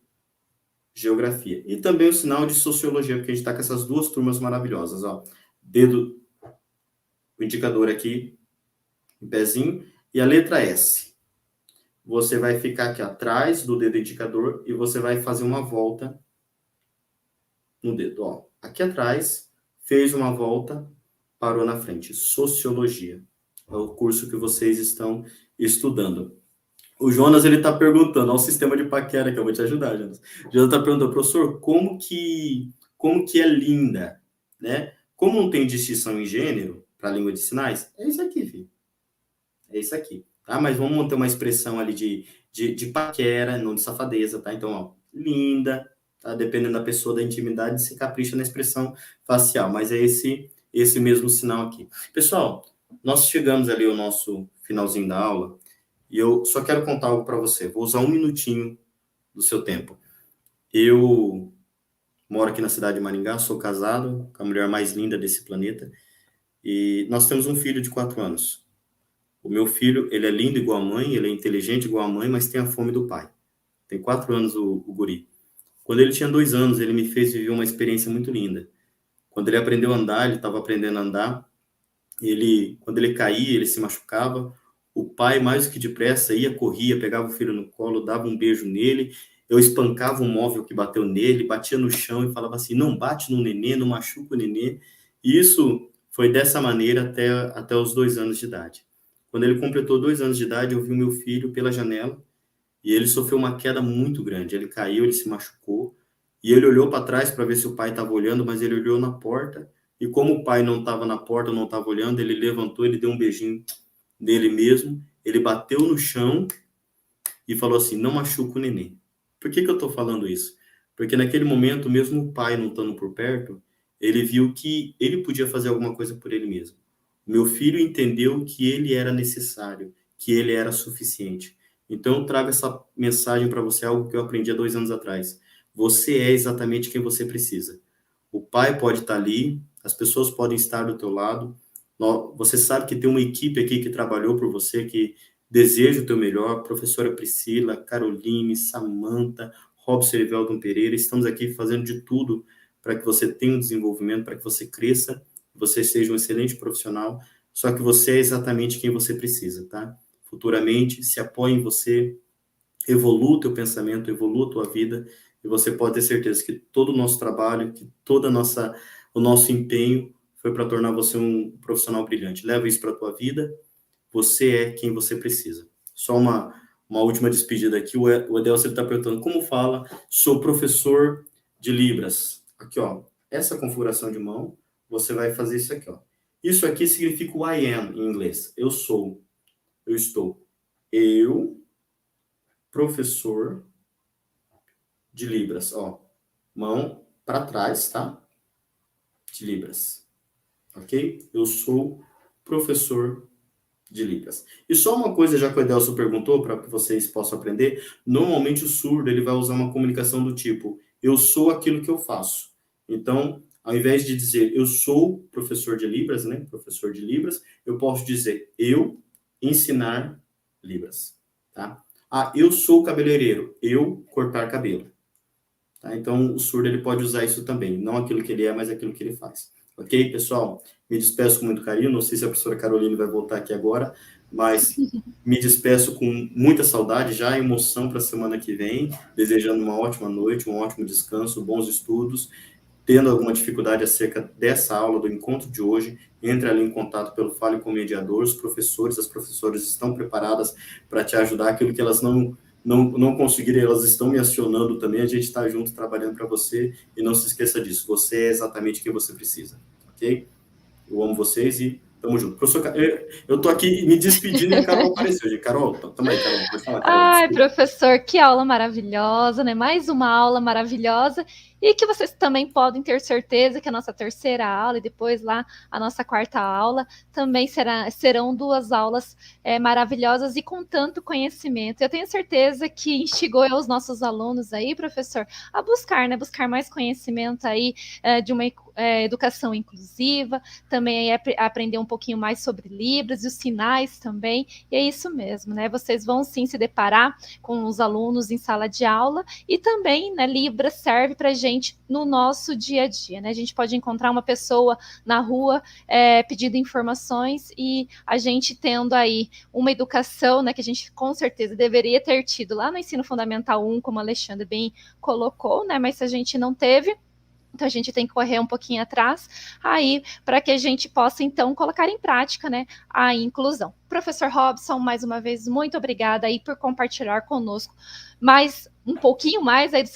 B: geografia. E também o sinal de sociologia, porque a gente tá com essas duas turmas maravilhosas, ó. Dedo, o indicador aqui, em pezinho, e a letra S. Você vai ficar aqui atrás do dedo indicador e você vai fazer uma volta no dedo, ó. Aqui atrás, fez uma volta, parou na frente. Sociologia. É o curso que vocês estão estudando. O Jonas, ele tá perguntando, ó, o sistema de paquera, que eu vou te ajudar, Jonas. O Jonas tá perguntando, professor, como que é linda, né? Como não tem distinção em gênero para a língua de sinais, é isso aqui, filho. É isso aqui. Tá? Mas vamos manter uma expressão ali de paquera, não de safadeza, tá? Então, ó, linda, tá? Dependendo da pessoa, da intimidade, se capricha na expressão facial, mas é esse mesmo sinal aqui. Pessoal, nós chegamos ali ao nosso finalzinho da aula, e eu só quero contar algo para você. Vou usar 1 minutinho do seu tempo. Eu moro aqui na cidade de Maringá, sou casado com a mulher mais linda desse planeta, e nós temos um filho de 4 anos. O meu filho, ele é lindo igual a mãe, ele é inteligente igual a mãe, mas tem a fome do pai. Tem 4 anos o guri. Quando ele tinha 2 anos, ele me fez viver uma experiência muito linda. Quando ele aprendeu a andar, ele estava aprendendo a andar, quando ele caía, ele se machucava, o pai, mais do que depressa, ia, corria, pegava o filho no colo, dava um beijo nele, eu espancava um móvel que bateu nele, batia no chão e falava assim, não bate no nenê, não machuca o nenê. E isso foi dessa maneira até os 2 anos de idade. Quando ele completou 2 anos de idade, eu vi o meu filho pela janela e ele sofreu uma queda muito grande. Ele caiu, ele se machucou e ele olhou para trás para ver se o pai estava olhando, mas ele olhou na porta e como o pai não estava na porta, não estava olhando, ele levantou, ele deu um beijinho nele mesmo, ele bateu no chão e falou assim, não machuca o neném. Por que eu estou falando isso? Porque naquele momento, mesmo o pai não estando por perto, ele viu que ele podia fazer alguma coisa por ele mesmo. Meu filho entendeu que ele era necessário, que ele era suficiente. Então, eu trago essa mensagem para você, algo que eu aprendi há 2 anos atrás. Você é exatamente quem você precisa. O pai pode estar ali, as pessoas podem estar do teu lado. Você sabe que tem uma equipe aqui que trabalhou por você, que deseja o teu melhor. Professora Priscila, Caroline, Samanta, Robson Erivelton Pereira. Estamos aqui fazendo de tudo para que você tenha um desenvolvimento, para que você cresça, você seja um excelente profissional. só que você é exatamente quem você precisa, tá? Futuramente, se apoie em você, evolua o teu pensamento, evolua a tua vida, e você pode ter certeza que todo o nosso trabalho, que o nosso empenho foi para tornar você um profissional brilhante. Leva isso para a tua vida, você é quem você precisa. Só uma última despedida aqui, o Edelcio está perguntando, como fala? Sou professor de Libras. Aqui, ó, essa configuração de mão, você vai fazer isso aqui, ó. Isso aqui significa o I am, em inglês. Eu sou, eu estou. Eu, professor de Libras, ó. Mão para trás, tá? De Libras. Ok? Eu sou professor de Libras. E só uma coisa, já que o Edelso perguntou, para que vocês possam aprender, normalmente o surdo ele vai usar uma comunicação do tipo, eu sou aquilo que eu faço. Então, ao invés de dizer eu sou professor de Libras, né, professor de Libras, eu posso dizer eu ensinar Libras, tá? Ah, eu sou cabeleireiro, eu cortar cabelo. Tá? Então, o surdo ele pode usar isso também, não aquilo que ele é, mas aquilo que ele faz. Ok, pessoal? Me despeço com muito carinho. Não sei se a professora Caroline vai voltar aqui agora, mas me despeço com muita saudade, já emoção para a semana que vem, desejando uma ótima noite, um ótimo descanso, bons estudos. Tendo alguma dificuldade acerca dessa aula, do encontro de hoje, entre ali em contato pelo Fale com o Mediador. Os professores, as professoras estão preparadas para te ajudar. Aquilo que elas não conseguirem, elas estão me acionando também. A gente está junto trabalhando para você. E não se esqueça disso, você é exatamente quem você precisa. Ok? Eu amo vocês e tamo junto. Professor, eu tô aqui me despedindo e a Carol apareceu. Carol, tamo aí, Carol. Pode falar, Carol.
A: Ai,
B: Desculpa.
A: professor, que aula maravilhosa, né? Mais uma aula maravilhosa. E que vocês também podem ter certeza que a nossa terceira aula e depois lá a nossa quarta aula também serão duas aulas maravilhosas e com tanto conhecimento. Eu tenho certeza que instigou os nossos alunos aí, professor, a buscar, né? Buscar mais conhecimento aí de uma educação inclusiva, também aprender um pouquinho mais sobre Libras e os sinais também. E é isso mesmo, né? Vocês vão sim se deparar com os alunos em sala de aula e também, né, Libras serve para a gente no nosso dia a dia, né? A gente pode encontrar uma pessoa na rua pedindo informações e a gente tendo aí uma educação, né, que a gente com certeza deveria ter tido lá no Ensino Fundamental 1, como o Alexandre bem colocou, né? Mas se a gente não teve, então a gente tem que correr um pouquinho atrás aí para que a gente possa então colocar em prática, né, a inclusão. Professor Robson, mais uma vez muito obrigada aí por compartilhar conosco um pouquinho mais aí dos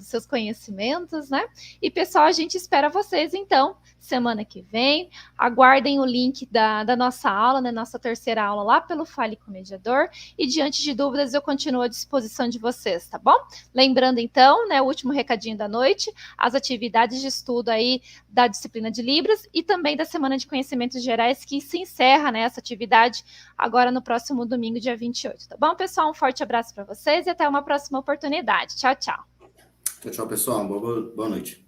A: seus conhecimentos, né? E pessoal, a gente espera vocês então semana que vem. Aguardem o link da nossa aula, né, nossa terceira aula lá pelo Fale com o Mediador. E diante de dúvidas eu continuo à disposição de vocês, tá bom? Lembrando então, né, o último recadinho da noite, as atividades de estudo aí da disciplina de Libras e também da Semana de Conhecimentos Gerais, que se encerra, né, essa atividade agora no próximo domingo, dia 28, tá bom, pessoal? Um forte abraço para vocês e até uma próxima oportunidade. Tchau, tchau.
B: Tchau, tchau, pessoal. Boa noite.